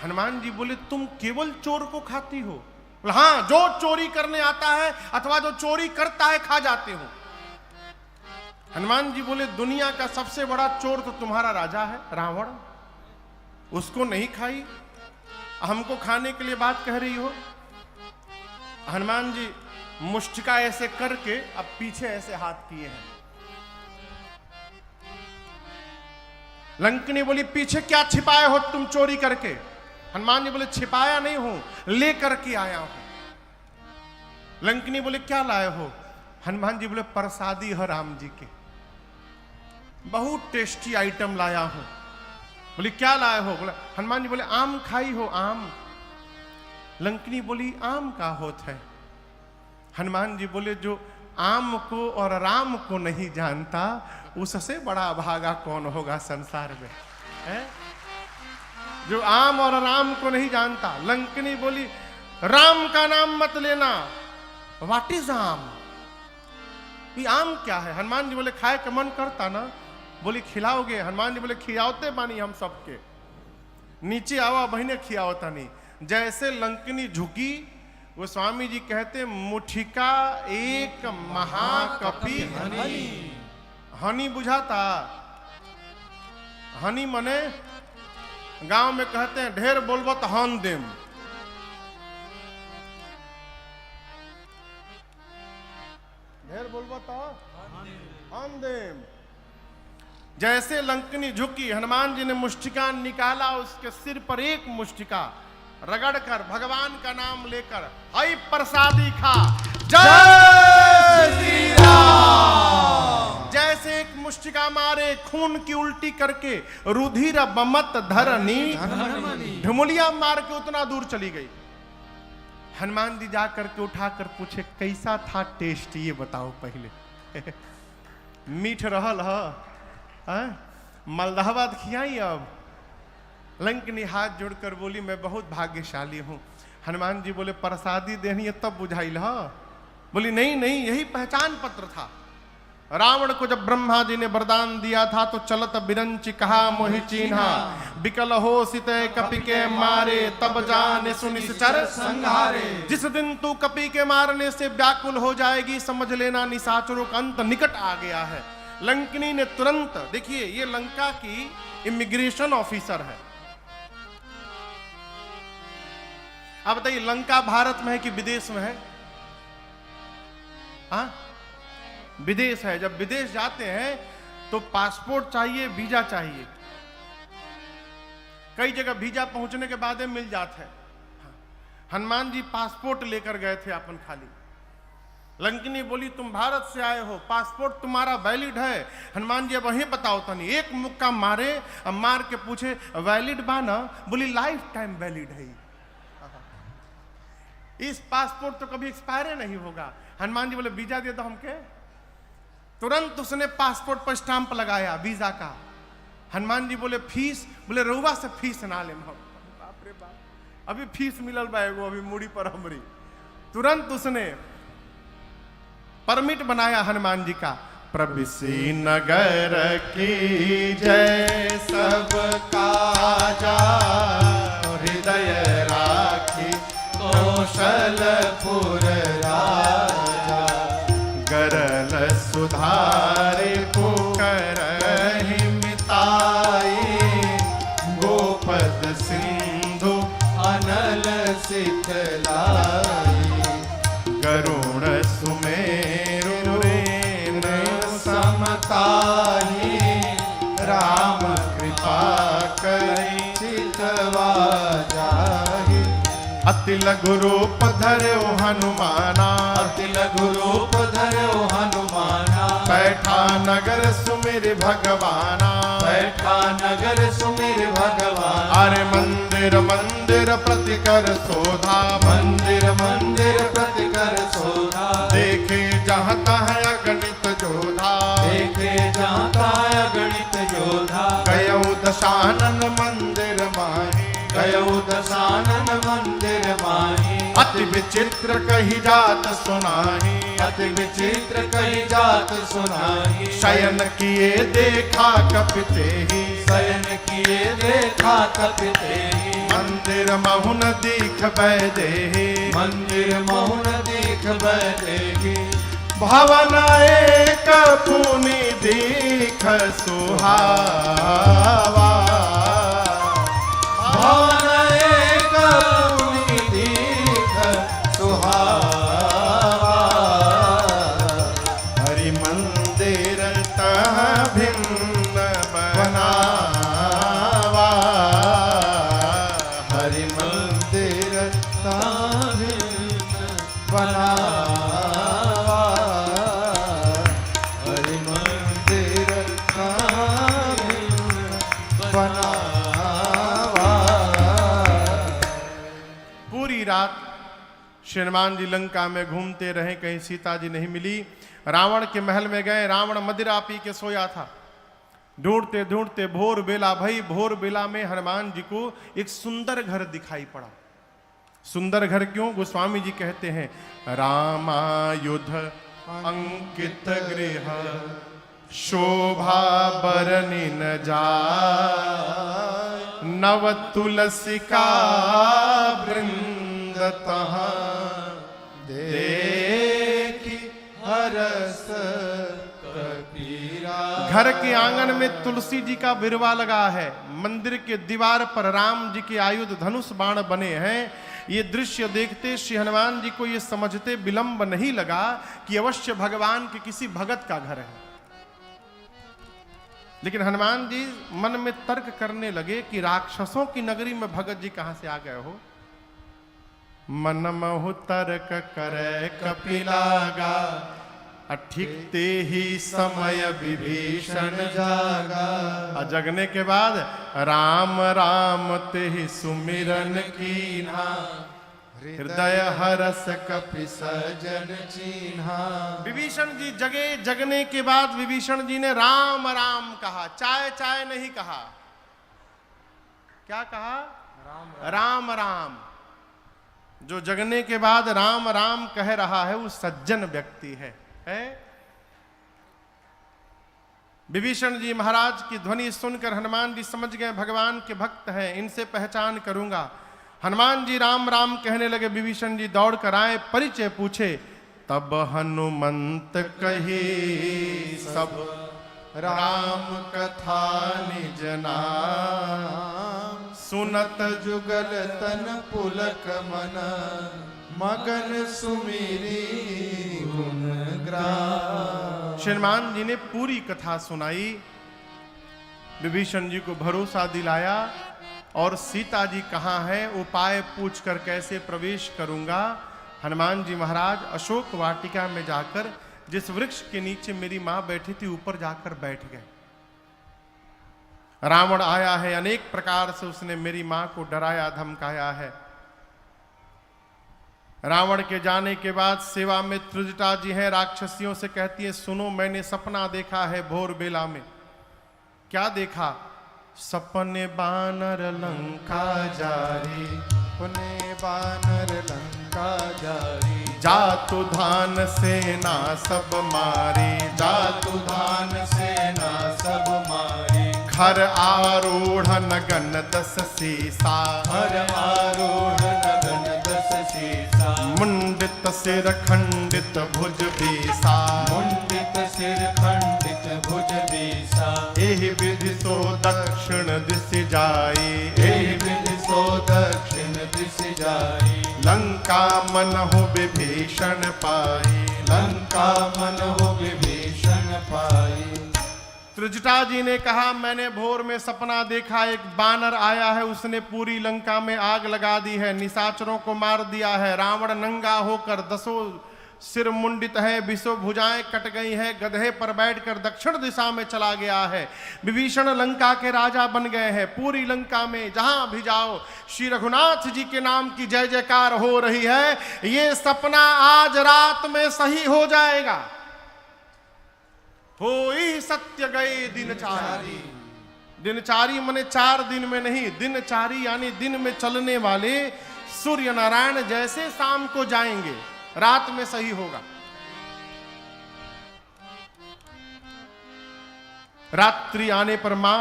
हनुमान जी बोले तुम केवल चोर को खाती हो? हाँ, जो चोरी करने आता है अथवा जो चोरी करता है खा जाते हो। हनुमान जी बोले दुनिया का सबसे बड़ा चोर तो तुम्हारा राजा है रावण, उसको नहीं खाई, हमको खाने के लिए बात कह रही हो? हनुमान जी मुष्टिका ऐसे करके अब पीछे ऐसे हाथ किए हैं। लंकिनी बोली पीछे क्या छिपाए हो तुम चोरी करके? हनुमान जी बोले छिपाया नहीं हूं, ले करके आया हूं। लंकिनी बोले क्या लाए हो? हनुमान जी बोले प्रसादी है राम जी के, बहुत टेस्टी आइटम लाया हूं। बोली क्या लाए हो? बोले हनुमान जी बोले आम खाई हो आम? लंकिनी बोली आम का होता है? हनुमान जी बोले जो आम को और राम को नहीं जानता उससे बड़ा भागा कौन होगा संसार में, है? जो आम और राम को नहीं जानता। लंकिनी बोली राम का नाम मत लेना, व्हाट इज आम? ये आम क्या है? हनुमान जी बोले खाए का मन करता ना? बोली खिलाओगे? हनुमान जी बोले खिलाते बानी हम सबके, नीचे आवा बहने खियावता नहीं। जैसे लंकिनी झुकी वो स्वामी जी कहते मुठिका एक महाकपि हनी। हनी बुझाता? हनी मने गांव में कहते हैं ढेर बोलबो तो हन देम। ढेर बोलबो तो हन देम। जैसे लंकिनी झुकी, हनुमान जी ने मुष्टिका निकाला, उसके सिर पर एक मुष्टिका रगड़कर भगवान का नाम लेकर आई प्रसादी खा। जय श्री राम। जैसे एक मुष्टिका मारे खून की उल्टी करके रुधिर बमत धरनी ढुमुलिया मार के उतना दूर चली गई। हनुमान जी जा करके उठाकर पूछे कैसा था टेस्ट, ये बताओ पहले। मीठ रहल है? मलदहबाद खियाई अब? लंकिनी हाथ जोड़कर बोली मैं बहुत भाग्यशाली हूं। हनुमान जी बोले प्रसादी देनी है तब बुझाइल हा? बोली नहीं नहीं, यही पहचान पत्र था। रावण को जब ब्रह्मा जी ने वरदान दिया था तो चलत बिरंच कहा मोहि चीन्हा, बिकल हो सिते कपि के मारे तब जाने सुनिश्चर संहारे। जिस दिन तू कपि के मारने से व्याकुल हो जाएगी समझ लेना निशाचरों का अंत निकट आ गया है। लंकिनी ने तुरंत, देखिए ये लंका की इमिग्रेशन ऑफिसर है। अब बताइए लंका भारत में है कि विदेश में है? हाँ विदेश है। जब विदेश जाते हैं तो पासपोर्ट चाहिए, वीजा चाहिए। कई जगह वीजा पहुंचने के बाद मिल जाता है। हनुमान जी पासपोर्ट लेकर गए थे अपन खाली। लंकिनी बोली तुम भारत से आए हो, पासपोर्ट तुम्हारा वैलिड है? हनुमान जी अब वहीं बताओ तनी। एक मुक्का मारे, अब मार के पूछे वैलिड बा ना? बोली लाइफ टाइम वैलिड है, इस पासपोर्ट तो कभी एक्सपायर नहीं होगा। हनुमान जी बोले वीजा दे दो हमके। तुरंत उसने पासपोर्ट पर स्टांप लगाया वीजा का। हनुमान जी बोले फीस? बोले रउआ से फीस ना ले। बाप रे बाप, अभी फीस मिलल बा एगो अभी मुड़ी पर हमरी। तुरंत उसने परमिट बनाया हनुमान जी का। प्रविसी नगर की जय सब काजा, हृदय राखी कौशलपुर राजा। गरल सुधारे पुकरहि मिताई, गोपद सिंधु अनल सिखलाई। गरुण सुमेरु रेनु समताही, राम कृपा करि चितवा जाहि। अति लघु रूप धर्यो हनुमाना, अति लघु रूप धर्यो हनुमाना। बैठा नगर सुमिर भगवाना, बैठा नगर सुमिर भगवान। अरे मंदिर मंदिर प्रति कर शोधा, मंदिर मंदिर प्रति कर शोधा। देखे जहाँ तहाँ अगणित जोधा, देखे जहाँ तहाँ अगणित योधा। गयौ दशानन मंदिर माही, गयौ दशानन मंदिर माही। अति विचित्र कही जात सुनाही, अति विचित्र कही जात सुनाही। शयन किए देखा कपिते ही, शयन किए देखा कपिते ही। मंदिर महुन दीख बैदेही, मंदिर महुन दीख बैदेही। भवन एक पुनि दीख सुहावा। भवन एक पुनि दीख सुहावा। हरि मंदिर तह भिन्न बना, श्री हनुमान जी लंका में घूमते रहे, कहीं सीता जी नहीं मिली। रावण के महल में गए, रावण मदिरा पी के सोया था। ढूंढते ढूंढते भोर बेला भई, भोर बेला में हनुमान जी को एक सुंदर घर दिखाई पड़ा। सुंदर घर क्यों? गोस्वामी जी कहते हैं, रामायुध अंकित गृह शोभा बरनी न जाय, नव तुलसिका वृंद तहाँ देखी हरस कपीरा। घर के आंगन में तुलसी जी का बिरवा लगा है, मंदिर के दीवार पर राम जी के आयुध धनुष बाण बने हैं। ये दृश्य देखते श्री हनुमान जी को ये समझते विलंब नहीं लगा कि अवश्य भगवान के किसी भगत का घर है। लेकिन हनुमान जी मन में तर्क करने लगे कि राक्षसों की नगरी में भगत जी कहां से आ गए हो। मन महु तर्क करे कपिलागा, अठिकते ही समय विभीषण जागा। जगने के बाद राम राम ते ही सुमिरन कीन्हा, हृदय हरस कपि सजन चीन्हा। विभीषण जी जगे, जगने के बाद विभीषण जी ने राम राम कहा, चाय चाय नहीं कहा। क्या कहा? राम राम। जो जगने के बाद राम राम कह रहा है वो सज्जन व्यक्ति है। विभीषण जी महाराज की ध्वनि सुनकर हनुमान जी समझ गए भगवान के भक्त हैं, इनसे पहचान करूंगा। हनुमान जी राम राम कहने लगे। विभीषण जी दौड़ कर आए, परिचय पूछे। तब हनुमंत कही सब राम कथा निज नाम, सुनत जुगल तन पुलक मन, मगन सुमिरी गुण ग्राम। हनुमान जी ने पूरी कथा सुनाई, विभीषण जी को भरोसा दिलाया और सीता जी कहाँ है उपाय पूछकर कैसे प्रवेश करूंगा। हनुमान जी महाराज अशोक वाटिका में जाकर जिस वृक्ष के नीचे मेरी मां बैठी थी ऊपर जाकर बैठ गए। रावण आया है, अनेक प्रकार से उसने मेरी मां को डराया धमकाया है। रावण के जाने के बाद सेवा में त्रिजटा जी हैं, राक्षसियों से कहती है सुनो मैंने सपना देखा है भोर बेला में। क्या देखा? सपने बानर लंका जारी, पुने बानर लंका जारी, जातु धान सेना सब मारी, जातु धान सेना सब मारी, खर आरूढ़ नगन दस सीसा, हर आरूढ़ नगन दस सीसा, मुंडित सिर खंडित भुज बीसा, मुंडित सिर खंडित भुज बीसा, एहि विधि सो दक्षिण दिश जाई, एहि विधि सो दक्षिण दिश जाई, लंका मन हो विभीषण पाई, लंका मन हो विभीषण पाई। त्रिजटा जी ने कहा मैंने भोर में सपना देखा, एक बानर आया है, उसने पूरी लंका में आग लगा दी है, निशाचरों को मार दिया है। रावण नंगा होकर दसों सिर मुंडित है, बिसो भुजाएं कट गई हैं, गधे पर बैठकर दक्षिण दिशा में चला गया है। विभीषण लंका के राजा बन गए हैं। पूरी लंका में जहां भी जाओ श्री रघुनाथ जी के नाम की जय जयकार हो रही है। ये सपना आज रात में सही हो जाएगा। होई सत्य गए दिनचारी। दिनचारी माने 4 दिन में नहीं, दिनचारी यानी दिन में चलने वाले सूर्य नारायण जैसे शाम को जाएंगे, रात में सही होगा। रात्रि आने पर मां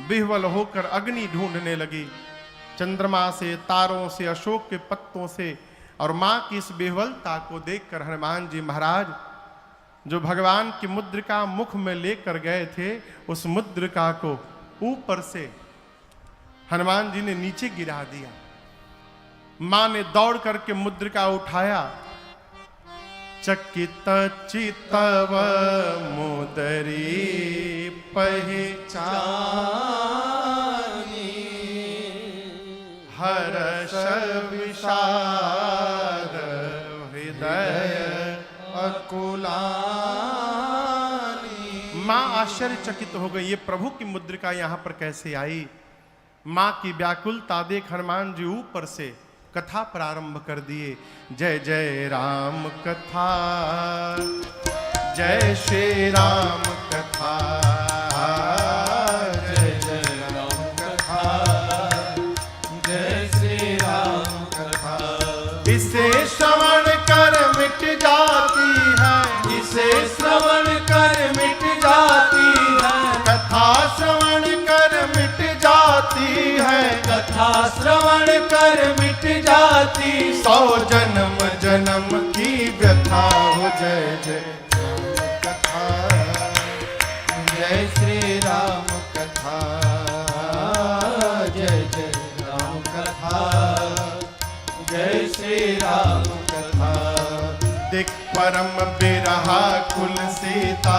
विह्वल होकर अग्नि ढूंढने लगी, चंद्रमा से, तारों से, अशोक के पत्तों से। और मां की इस विह्वलता को देखकर हनुमान जी महाराज जो भगवान की मुद्रिका मुख में लेकर गए थे, उस मुद्रिका को ऊपर से हनुमान जी ने नीचे गिरा दिया। मां ने दौड़ करके मुद्रिका उठाया। चकित चितव मुदरी पहचानी, हर्ष विषाद हृदय अकुलानी। मां आश्चर्यचकित हो गई, ये प्रभु की मुद्रिका यहां पर कैसे आई। मां की व्याकुलता देख हनुमान जी ऊपर से कथा प्रारंभ कर दिए। जय जय राम कथा, जय श्री राम कथा, जय जय राम कथा, जय श्री राम कथा। इसे श्रवण कर मिट जाती है, इसे श्रवण कर मिट जाती है, कथा श्रवण कर मिट जाती है, कथा श्रवण कर मिट जाती। 100 जन्म जन्म की व्यथा हो। जय जय राम कथा, जय श्री राम कथा, जय जय राम कथा, जय श्री राम कथा। देख परम बिरहा कुल सीता,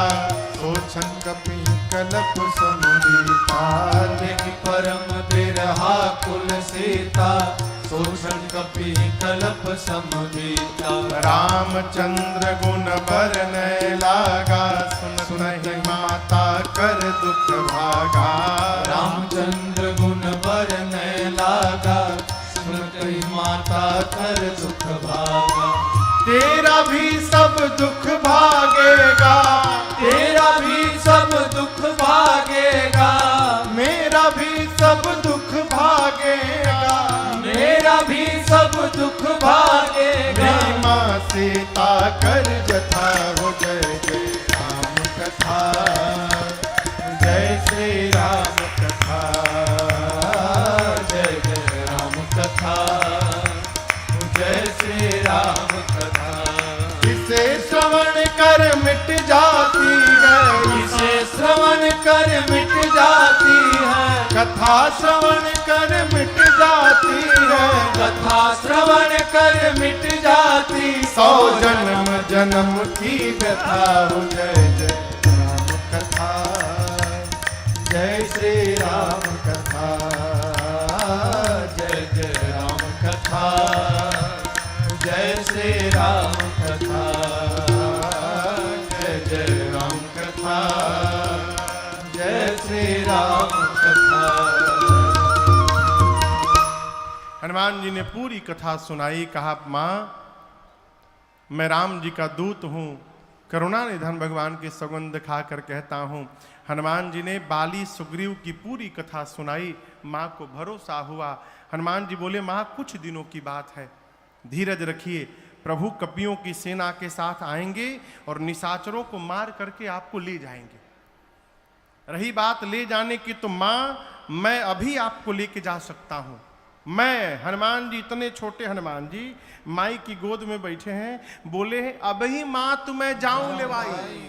सोचन कपि कलप समुदीता। देख परम बिरहा कुल सीता, सोचन कपि कलप समुदीता। रामचंद्र गुण बरनय लागा, सुन सुनहि माता कर दुख भागा। रामचंद्र गुण बरनय लागा, सुनहि माता कर दुख भागा। तेरा भी सब दुख भागेगा, तेरा भी सब दुख भागेगा, मेरा भी सब दुख भागेगा। मेरा भी सब दुख भागेगा। मेरी माँ सीता कर जथा हो। जय जय राम कथा, जय श्री राम कथा, जय जय राम कथा, जय श्री राम कथा। इसे श्रवण कर मिट जाती है, इसे श्रवण कर मिट जाती है, कथा श्रवण कर मिट जाती है, कथा श्रवण कर मिट जाती। 100 जन्म जन्म की व्यथा हो। जय जय राम कथा, जय श्री राम कथा, जय जय राम कथा, जय श्री राम कथा, जय जय राम कथा, जय श्री राम कथा। हनुमान जी ने पूरी कथा सुनाई। कहा माँ मैं राम जी का दूत हूँ, करुणा निधन भगवान की सौगंध खाकर कहता हूँ। हनुमान जी ने बाली सुग्रीव की पूरी कथा सुनाई। माँ को भरोसा हुआ। हनुमान जी बोले माँ कुछ दिनों की बात है, धीरज रखिए, प्रभु कपियों की सेना के साथ आएंगे और निशाचरों को मार करके आपको ले जाएंगे। रही बात ले जाने की तो माँ मैं अभी आपको लेके जा सकता हूँ। मैं हनुमान जी, इतने छोटे हनुमान जी माई की गोद में बैठे हैं, बोले हैं अभी माँ तुम्हें जाऊं लेवाई।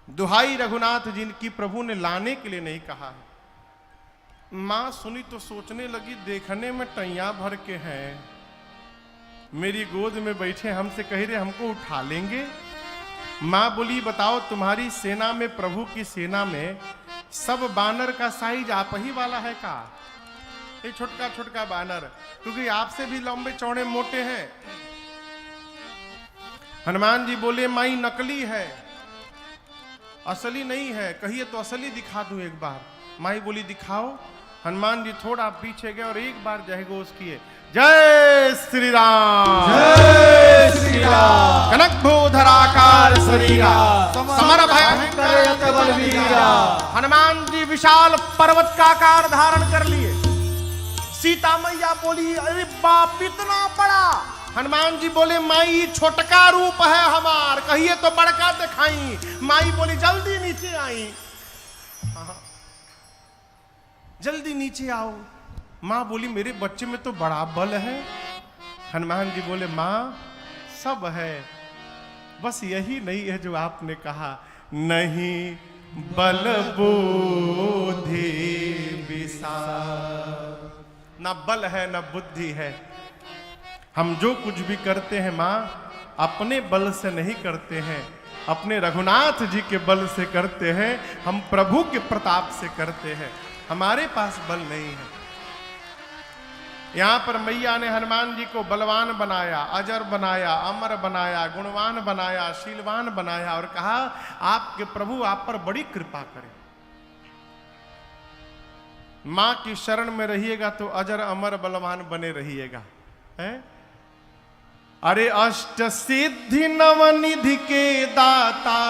दुहाई रघुनाथ जिनकी प्रभु ने लाने के लिए नहीं कहा है। माँ सुनी तो सोचने लगी देखने में टैया भर के हैं, मेरी गोद में बैठे हमसे कह रहे हमको उठा लेंगे। माँ बोली बताओ तुम्हारी सेना में, प्रभु की सेना में सब बानर का साइज आप ही वाला है का? ये छोटका छोटका बानर, क्योंकि आपसे भी लंबे चौड़े मोटे हैं। हनुमान जी बोले माई नकली है, असली नहीं है, कहिए तो असली दिखा दूं एक बार। माई बोली दिखाओ। हनुमान जी थोड़ा पीछे गए और एक बार जय घोष किए, जय श्री राम, जय श्री राम। कनक भूधराकार शरीरा, समर भयंकर बलवीरा। हनुमान जी विशाल पर्वत का आकार धारण कर लिए। सीता मैया बोली अरे बाप इतना बड़ा। हनुमान जी बोले माई छोटका रूप है हमार, कहिए तो बड़का दिखाई। माई बोली जल्दी नीचे आई, जल्दी नीचे आओ। माँ बोली मेरे बच्चे में तो बड़ा बल है। हनुमान जी बोले माँ सब है, बस यही नहीं है जो आपने कहा, नहीं बल बुद्धि विशाल। ना बल है ना बुद्धि है। हम जो कुछ भी करते हैं माँ अपने बल से नहीं करते हैं, अपने रघुनाथ जी के बल से करते हैं, हम प्रभु के प्रताप से करते हैं, हमारे पास बल नहीं है। यहां पर मैया ने हनुमान जी को बलवान बनाया, अजर बनाया, अमर बनाया, गुणवान बनाया, शीलवान बनाया और कहा आपके प्रभु आप पर बड़ी कृपा करें। मां की शरण में रहिएगा तो अजर अमर बलवान बने रहिएगा। है? अरे अष्ट सिद्धि नवनिधि के दाता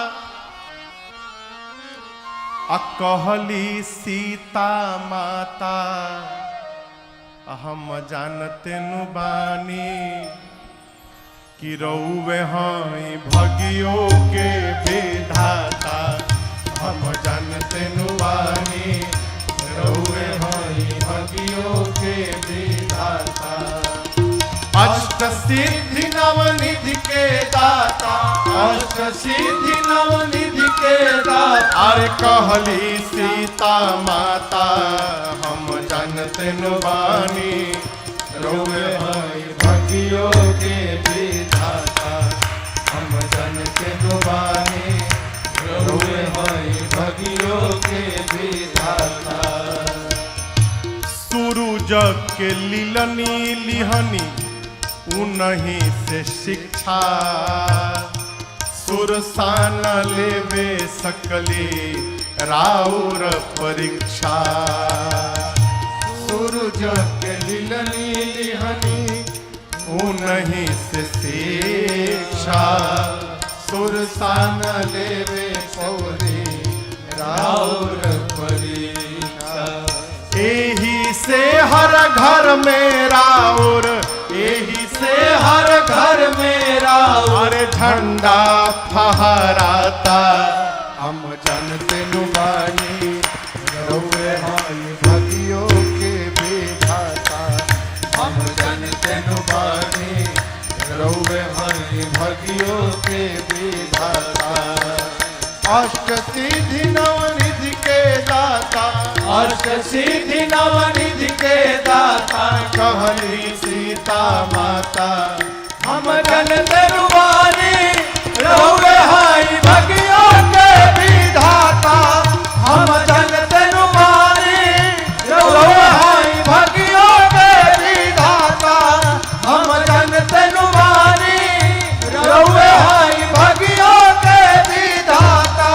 कहली सीता माता हम जानते नु बानी कि रउवे हई भगियो के विधाता हम जानते नु बानी रउवे हई भगियो के विधाता अष्ट सिद्धि नवनिधि के दाता अष्ट सिद्धि नवनिधि के दाता अरे कहली सीता माता हम जानते नु बानी रउवे हई भगियो के विधाता हम जानते नु बानी रउवे हई भगियो के विधाता सूरज के लीलनी लिहनी उन्हीं से शिक्षा सुरसान लेवे सकली राउर परीक्षा सूरज के लिलनी लिहनी उन्हीं से शिक्षा सुरसान लेवे पौरी राउर परीक्षा एही से हर घर में राउर एही से हर घर में राउर अरे झंडा फहराता हम जानते नु बानी रउवे हई भगियो के विधाता हम जानते नु बानी रउवे हई भगियो के विधाता अष्ट सिद्धि नवनिधि के दाता अष्ट सिद्धि नवनिधि के दाता कहली सीता माता हम जानते नु बानी रउवे हई भगियो के विधाता हम जानते नु बानी रउवे हई भगियो के विधाता हम जानते नु बानी रउवे हई भगियो के विधाता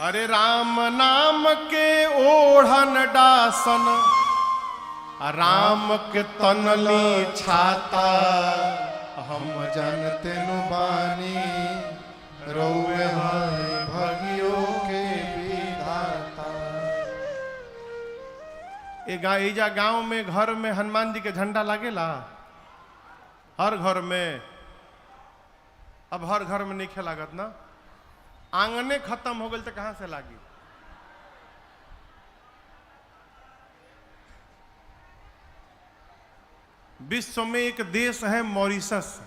अरे राम नाम के ओढ़न डासन राम के तनली छाता हम जानते नु बानी रउवे हई भगियो के विधाता एजा गांव में घर में हनुमान जी के झंडा लागेला हर घर में। अब हर घर में नहीं लागत ना, आंगने खत्म हो गए तो कहां से लागी। विश्व में एक देश है मॉरिशस,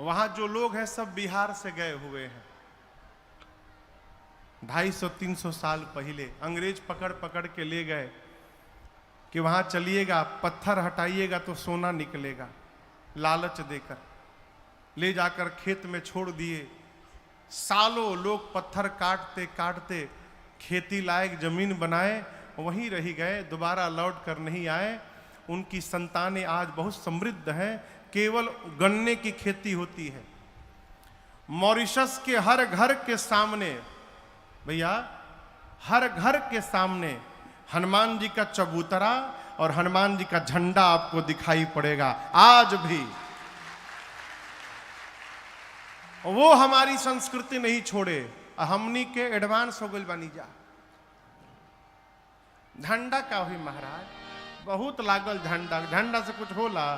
वहां जो लोग हैं सब बिहार से गए हुए हैं। 250-300 साल पहले अंग्रेज पकड़ पकड़ के ले गए कि वहां चलिएगा, पत्थर हटाइएगा तो सोना निकलेगा, लालच देकर ले जाकर खेत में छोड़ दिए। सालों लोग पत्थर काटते काटते खेती लायक जमीन बनाए, वहीं रह गए, दोबारा लौट कर नहीं आए। उनकी संतानें आज बहुत समृद्ध हैं, केवल गन्ने की खेती होती है। मॉरिशस के हर घर के सामने, भैया हर घर के सामने हनुमान जी का चबूतरा और हनुमान जी का झंडा आपको दिखाई पड़ेगा आज भी। वो हमारी संस्कृति नहीं छोड़े, हमनी के एडवांस हो गई बनी जा। झंडा का हुई महाराज, बहुत लागल झंडा, झंडा से कुछ होला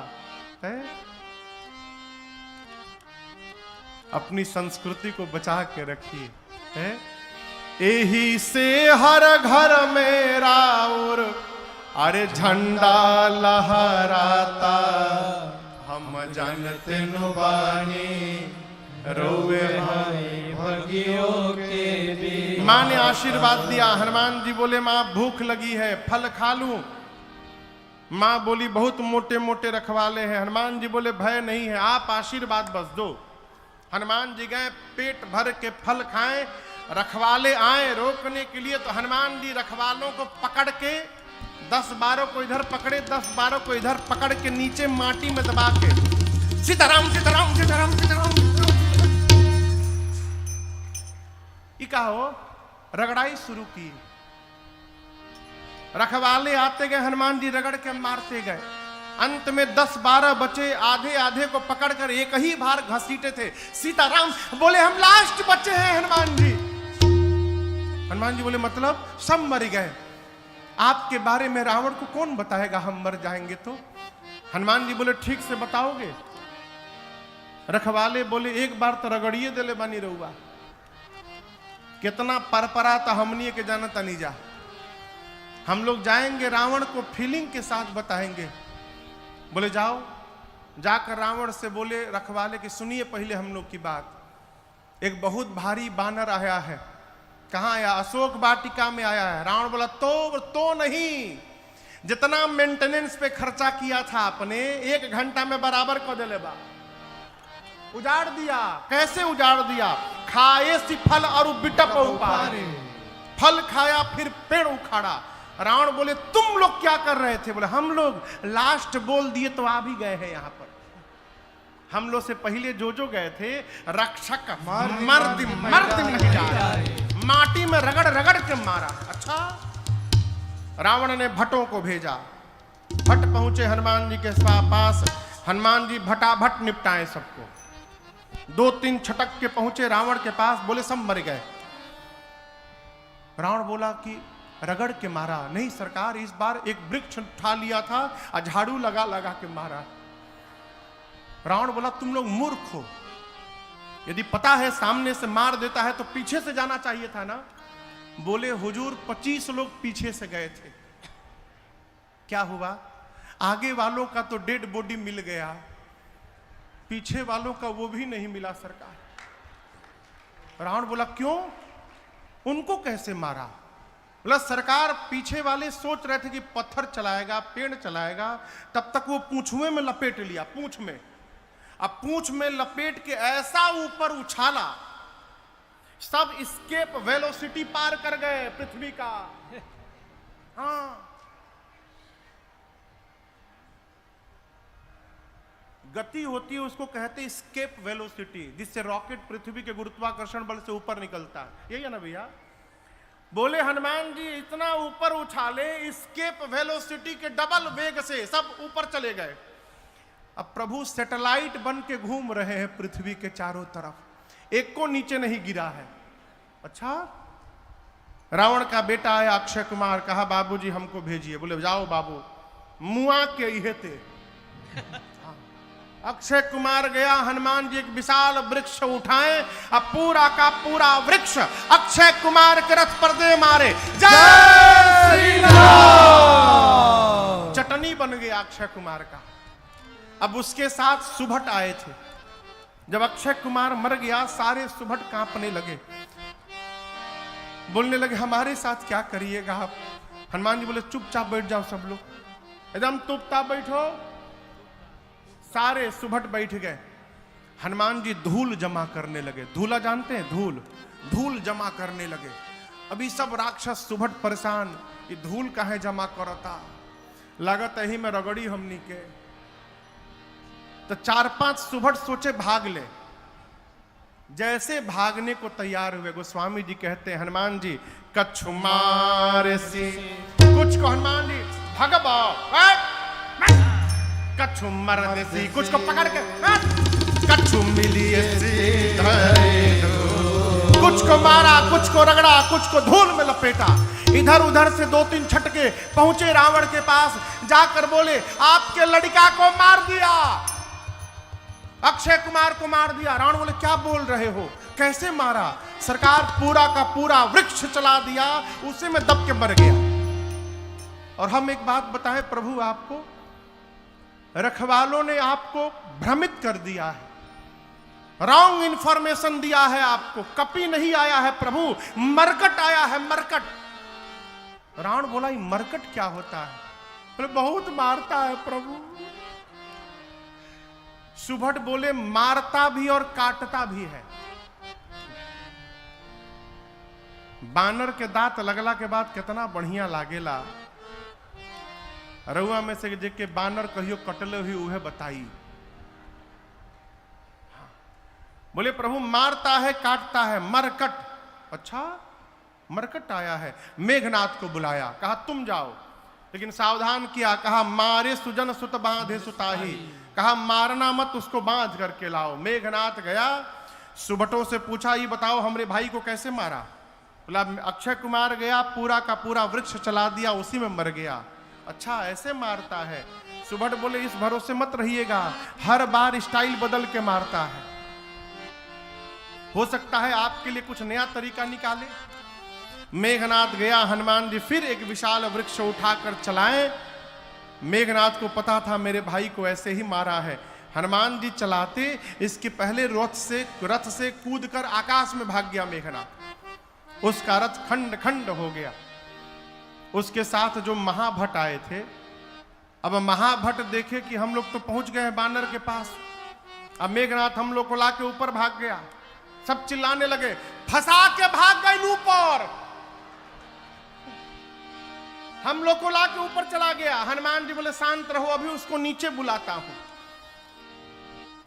है? अपनी संस्कृति को बचा के रखिए है? यही से हर घर में राउर अरे झंडा लहराता, हम जानते नु बानी रोवे भाई भगियों के भी। माँ ने आशीर्वाद दिया, हनुमान जी बोले माँ भूख लगी है, फल खा लूं? माँ बोली बहुत मोटे मोटे रखवाले हैं। हनुमान जी बोले भय नहीं है, आप आशीर्वाद बस दो। हनुमान जी गए, पेट भर के फल खाएं, रखवाले आए रोकने के लिए, तो हनुमान जी रखवालों को पकड़ के 10-12 को इधर पकड़े, 10-12 को इधर पकड़ के नीचे माटी में दबा के सीताराम सीताराम सीताराम सीताराम ये कहा हो रगड़ाई शुरू की। रखवाले आते गए, हनुमान जी रगड़ के मारते गए। अंत में 10-12 बचे, आधे आधे को पकड़कर एक ही बार घसीटे थे। सीताराम बोले हम लास्ट बचे हैं हनुमान जी। हनुमान जी बोले मतलब? सब मर गए। आपके बारे में रावण को कौन बताएगा हम मर जाएंगे तो? हनुमान जी बोले ठीक से बताओगे? रखवाले बोले एक बार तो रगड़िए दिले बानी रहुआ, कितना परपरा था हमनी के जाना तनी जा। हम लोग जाएंगे रावण को फीलिंग के साथ बताएंगे। बोले जाओ। जाकर रावण से बोले रखवाले कि सुनिए पहले हम लोग की बात। एक बहुत भारी बानर आया है। कहाँ आया? अशोक वाटिका में आया है। रावण बोला तो नहीं, जितना मेंटेनेंस पे खर्चा किया था आपने 1 घंटा में बराबर को दे बा। उजाड़ दिया। कैसे उजाड़ दिया? खाए सी फल और बिटप उपारे। फल खाया फिर पेड़ उखाड़ा। रावण बोले तुम लोग क्या कर रहे थे? बोले हम लोग लास्ट बोल दिए तो आ भी गए हैं यहाँ पर। हम लोग से पहले जो गए थे रक्षक मर्द नहीं जा रहे, माटी में रगड़ रगड़ के मारा। अच्छा। रावण ने भट्टों को भेजा। भट्ट पहुंचे हनुमान जी के पास। हनुमान जी भटाभट निपटाए सबको। 2-3 छटक के पहुंचे रावण के पास। बोले सब मर गए। रावण बोला कि रगड़ के मारा? नहीं सरकार, इस बार एक वृक्ष उठा लिया था और झाड़ू लगा लगा के मारा। रावण बोला तुम लोग मूर्ख हो, यदि पता है सामने से मार देता है तो पीछे से जाना चाहिए था ना। बोले हुजूर 25 लोग पीछे से गए थे। क्या हुआ? आगे वालों का तो डेड बॉडी मिल गया, पीछे वालों का वो भी नहीं मिला सरकार। रावण बोला क्यों? उनको कैसे मारा? बोला सरकार पीछे वाले सोच रहे थे कि पत्थर चलाएगा, पेड़ चलाएगा, तब तक वो पूंछुए में लपेट लिया। पूंछ में, अब पूंछ में लपेट के ऐसा ऊपर उछाला, सब स्केप वेलोसिटी पार कर गए पृथ्वी का। हाँ, गति होती है उसको कहते हैं स्केप वेलोसिटी, जिससे रॉकेट पृथ्वी के गुरुत्वाकर्षण बल से ऊपर निकलता है। यही है ना भैया? बोले हनुमान जी इतना ऊपर उछाले, स्केप वेलोसिटी के डबल वेग से सब ऊपर चले गए। अब प्रभु सैटेलाइट बन के घूम रहे हैं पृथ्वी के चारों तरफ, एक को नीचे नहीं गिरा है। अच्छा। रावण का बेटा आया अक्षय कुमार, कहा बाबूजी हमको भेजिए। बोले जाओ बाबू, मुआ के इहे थे। अक्षय कुमार गया, हनुमान जी एक विशाल वृक्ष उठाए, अब पूरा का पूरा वृक्ष अक्षय कुमार के रथ पर दे मारे। जय श्री राम। चटनी बन गया अक्षय कुमार का। अब उसके साथ सुभट आए थे। जब अक्षय कुमार मर गया, सारे सुभट कांपने लगे, बोलने लगे हमारे साथ क्या करिएगा आप? हनुमान जी बोले चुपचाप बैठ जाओ सब लोग, एकदम चुपचाप बैठो। सारे सुभट बैठ गए। हनुमान जी धूल जमा करने लगे। धूला जानते हैं? धूल, धूल जमा करने लगे। अभी सब राक्षस सुभट परेशान, ये धूल काहे जमा करता, लागत यही में रगड़ी हमनी के। तो 4-5 सुभट सोचे भाग ले। जैसे भागने को तैयार हुए, गोस्वामी जी कहते हैं हनुमान जी कछु मारे सी, कुछ को हनुमान जी भगबा, कछु मरने सी, कुछ को पकड़ के कछु मिली सी, कुछ को मारा, कुछ को रगड़ा, कुछ को धूल में लपेटा। इधर उधर से 2-3 छटके पहुंचे रावण के पास, जाकर बोले आपके लड़का को मार दिया, अक्षय कुमार को मार दिया। रावण बोले क्या बोल रहे हो, कैसे मारा? सरकार पूरा का पूरा वृक्ष चला दिया, उसी में दब के मर गया। और हम एक बात बताएं प्रभु आपको, रखवालों ने आपको भ्रमित कर दिया है, रॉन्ग इंफॉर्मेशन दिया है आपको। कपि नहीं आया है प्रभु, मरकट आया है, मरकट। रावण बोला ये मरकट क्या होता है? बोले बहुत मारता है प्रभु। सुभट बोले मारता भी और काटता भी है। बानर के दांत लगला के बाद कितना बढ़िया लागेला। रउआ में से जेके बानर कहियो कटले हुई उहे बताई। बोले प्रभु मारता है काटता है, मरकट। अच्छा, मरकट आया है। मेघनाथ को बुलाया, कहा तुम जाओ, लेकिन सावधान किया, कहा मारे सुजन सुत बांधे सुताही, कहा मारना मत, उसको बांध करके लाओ। मेघनाथ गया, सुबटों से पूछा ये बताओ हमरे भाई को कैसे मारा? बोला अक्षय कुमार गया, पूरा का पूरा वृक्ष चला दिया, उसी में मर गया। अच्छा ऐसे मारता है? सुबट बोले इस भरोसे मत रहिएगा, हर बार स्टाइल बदल के मारता है, हो सकता है आपके लिए कुछ नया तरीका निकाले। मेघनाथ गया, हनुमान जी फिर एक विशाल वृक्ष उठाकर चलाए। मेघनाथ को पता था मेरे भाई को ऐसे ही मारा है। हनुमान जी चलाते, इसके पहले रथ से कूदकर आकाश में भाग गया मेघनाथ। उसका रथ खंड खंड हो गया। उसके साथ जो महाभट आए थे, अब महाभट देखे कि हम लोग तो पहुंच गए हैं बानर के पास, अब मेघनाथ हम लोग को लाके ऊपर भाग गया। सब चिल्लाने लगे फंसा के भाग गए ऊपर, हम लोग को लाके ऊपर चला गया। हनुमान जी बोले शांत रहो, अभी उसको नीचे बुलाता हूं।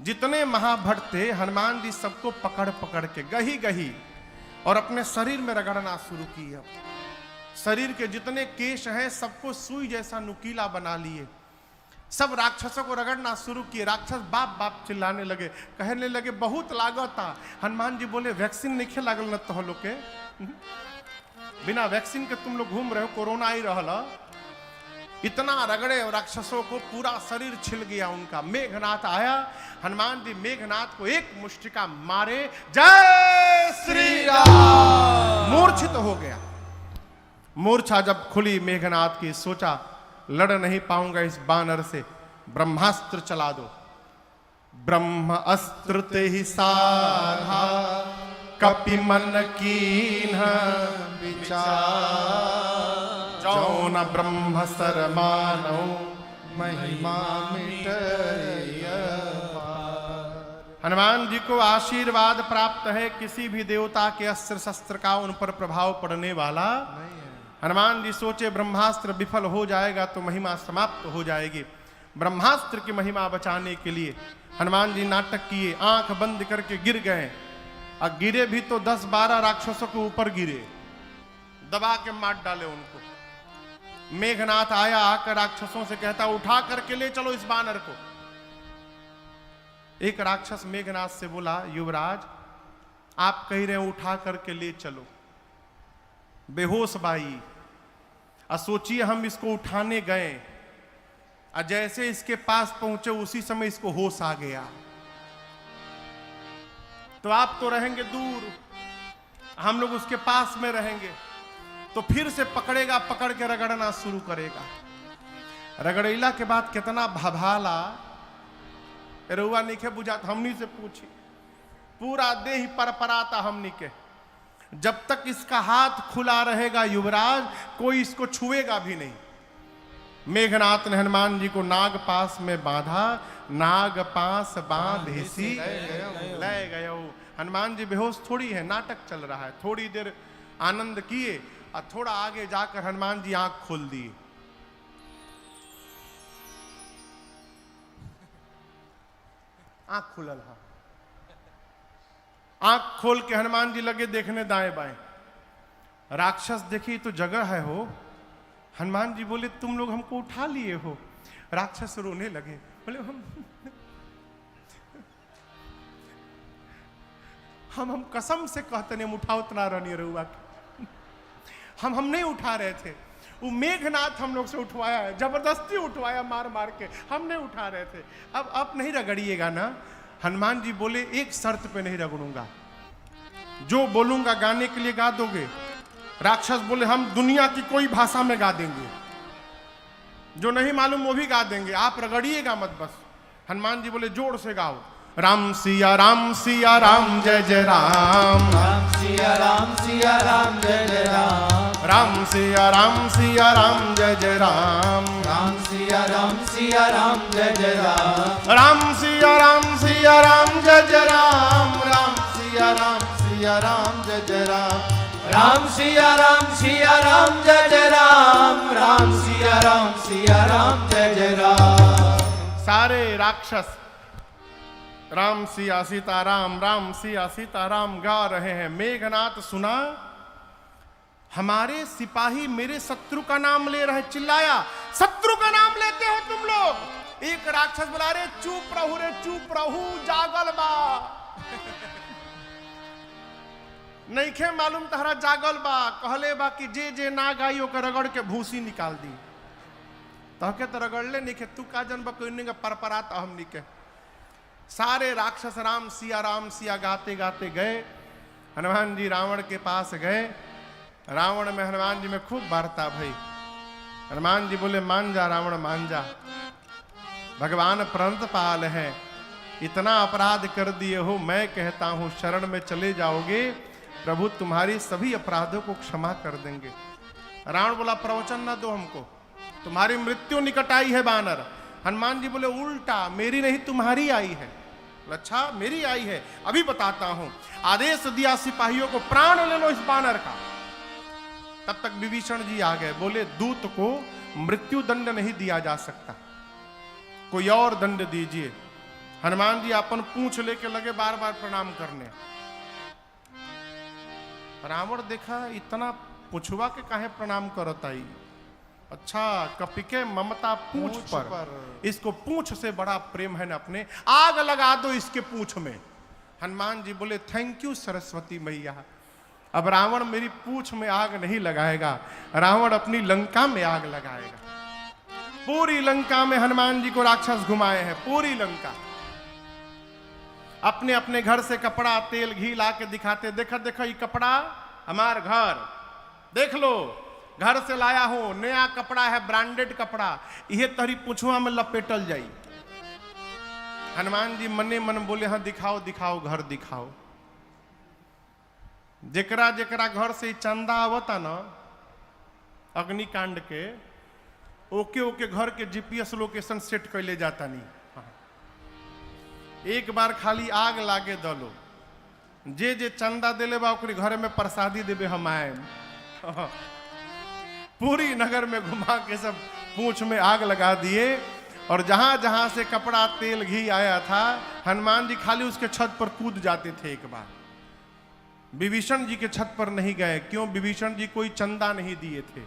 जितने महाभट थे, हनुमान जी सबको पकड़ पकड़ के गही गही और अपने शरीर में रगड़ना शुरू किया। शरीर के जितने केश हैं सबको सुई जैसा नुकीला बना लिए। सब राक्षसों को रगड़ना शुरू किए। राक्षस बाप बाप चिल्लाने लगे, कहने लगे बहुत लागता। हनुमान जी बोले वैक्सीन नहीं खे लागल न तो लोग के, बिना वैक्सीन के तुम लोग घूम रहे हो, कोरोना ही रहला। इतना रगड़े और राक्षसों को पूरा शरीर छिल गया उनका। मेघनाथ आया, हनुमान जी मेघनाथ को एक मुष्टिका मारे, जय श्री राम, मूर्छित हो गया। मूर्छा जब खुली मेघनाथ की, सोचा लड़ नहीं पाऊंगा इस बानर से, ब्रह्मास्त्र चला दो। ब्रह्म अस्त्र ते ही साधा, कपि मन कीन्ह विचार, जौन ब्रह्म सर मानो महिमा मिटय पार। हनुमान जी को आशीर्वाद प्राप्त है, किसी भी देवता के अस्त्र शस्त्र का उन पर प्रभाव पड़ने वाला नहीं है। हनुमान जी सोचे ब्रह्मास्त्र विफल हो जाएगा तो महिमा समाप्त हो जाएगी। ब्रह्मास्त्र की महिमा बचाने के लिए हनुमान जी नाटक किए, आंख बंद करके गिर गए। और गिरे भी तो 10-12 राक्षसों के ऊपर गिरे, दबा के मार डाले उनको। मेघनाथ आया, आकर राक्षसों से कहता उठा करके ले चलो इस बानर को। एक राक्षस मेघनाथ से बोला युवराज आप कह रहे हैं उठा करके ले चलो, बेहोश बाई। और सोचिए हम इसको उठाने गए और जैसे इसके पास पहुंचे उसी समय इसको होश आ गया। तो आप तो रहेंगे दूर, हम लोग उसके पास में रहेंगे, तो फिर से पकड़ेगा, पकड़ के रगड़ना शुरू करेगा। रगड़ैला के बाद कितना भभाला, रुआ नीचे बुझाता, हमनी से पूछी, पूरा देह परपराता हमनी के। जब तक इसका हाथ खुला रहेगा युवराज, कोई इसको छुएगा भी नहीं। मेघनाथ ने हनुमान जी को नाग पास में बांधा, नाग पास बांध हिसी ले गयो। हनुमान जी बेहोश थोड़ी है, नाटक चल रहा है। थोड़ी देर आनंद किए और थोड़ा आगे जाकर हनुमान जी आंख खोल दिए। आंख खुलल है, आंख खोल के हनुमान जी लगे देखने दाएं बाएं। राक्षस देखी तो जगह है हो। हनुमान जी बोले तुम लोग हमको उठा लिए हो। राक्षस रोने लगे, बोले हम कसम से कहते नहीं हम उठा उतना रहनी रहुआ, हम नहीं उठा रहे थे। वो मेघनाथ हम लोग से उठवाया है, जबरदस्ती उठवाया मार मार के, हम नहीं उठा रहे थे। अब नहीं रगड़िएगा ना। हनुमान जी बोले एक शर्त पे नहीं रगड़ूंगा, जो बोलूंगा गाने के लिए गा दोगे? राक्षस बोले हम दुनिया की कोई भाषा में गा देंगे, जो नहीं मालूम वो भी गा देंगे, आप रगड़िएगा मत बस। हनुमान जी बोले जोर से गाओ, राम सिया राम सिया राम जय जय राम, राम सिया राम सिया राम जय जय राम, राम सिया राम सिया राम जय जय राम, राम सिया राम सिया राम जय जय राम, राम सिया राम सिया राम जय जय राम, राम सिया राम सिया राम जय जय राम, राम सिया राम सिया राम जय जय राम, राम सिया राम सिया राम जय जय राम। सारे राक्षस राम सिया सीताराम, राम सिया सीताराम गा रहे हैं। मेघनाथ सुना, हमारे सिपाही मेरे शत्रु का नाम ले रहे, चिल्लाया, शत्रु का नाम लेते हो तुम लोग। एक राक्षस बोला, रे चुप रहू जागल बा। नहीं खे मालूम तहरा जागल बा, कहले बा कि जे जे ना गाई ओकर रगड़ के भूसी निकाल दी। तहके तो रगड़ले नहीं खे, तू का जन बकोइनी का परपरात हमनी के। सारे राक्षस राम सिया गाते गाते गए। हनुमान जी रावण के पास गए। रावण में हनुमान जी में खूब वार्ता भई। हनुमान जी बोले, मान जा रावण मान जा, भगवान प्रणत पाल है, इतना अपराध कर दिए हो, मैं कहता हूं शरण में चले जाओगे प्रभु तुम्हारी सभी अपराधों को क्षमा कर देंगे। रावण बोला, प्रवचन न दो हमको, तुम्हारी मृत्यु निकट आई है बानर। हनुमान जी बोले, उल्टा मेरी नहीं तुम्हारी आई है। अच्छा मेरी आई है, अभी बताता हूं। आदेश दिया सिपाहियों को, प्राण ले लो इस बानर का। तब तक विभीषण जी आ गए। बोले, दूत को मृत्यु दंड नहीं दिया जा सकता, कोई और दंड दीजिए। हनुमान जी अपन पूंछ लेके लगे बार बार प्रणाम करने। रावण देखा, इतना पुछवा के काहे प्रणाम करत आई। अच्छा, कपिके ममता पूंछ पर, इसको पूंछ से बड़ा प्रेम है न अपने, आग लगा दो इसके पूंछ में। हनुमान जी बोले, थैंक यू सरस्वती मैया, अब रावण मेरी पूंछ में आग नहीं लगाएगा, रावण अपनी लंका में आग लगाएगा। पूरी लंका में हनुमान जी को राक्षस घुमाए हैं, पूरी लंका। अपने अपने घर से कपड़ा तेल घी ला के दिखाते, देखो देखो ये कपड़ा हमार घर, देख लो घर से लाया हूं, नया कपड़ा है, ब्रांडेड कपड़ा, यह तहरी पुछुआ में लपेटल जाई। हनुमान जी मने मन बोले, हाँ दिखाओ दिखाओ घर दिखाओ। जेकरा जेकरा घर से चंदा आवता ना अग्निकांड के, ओके ओके घर के जीपीएस लोकेशन सेट कैले जाता नहीं। एक बार खाली आग लागे दलो, जे जे चंदा दिले बा ओकरी घर में प्रसादी देवे हम आए। पूरी नगर में घुमा के सब पूंछ में आग लगा दिए। और जहां जहां से कपड़ा तेल घी आया था, हनुमान जी खाली उसके छत पर कूद जाते थे। एक बार विभीषण जी के छत पर नहीं गए, क्यों? विभीषण जी कोई चंदा नहीं दिए थे।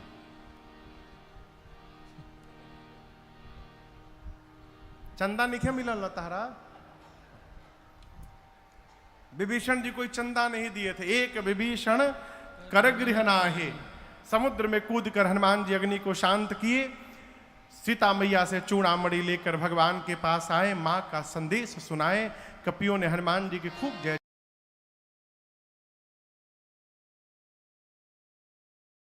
चंदा नहीं मिलल तारा, विभीषण जी कोई चंदा नहीं दिए थे। एक विभीषण कर गृह नाहे, समुद्र में कूदकर हनुमान जी अग्नि को शांत किए। सीता मैया से चूड़ामणि लेकर भगवान के पास आए, मां का संदेश सुनाए। कपियों ने हनुमान जी की खूब जय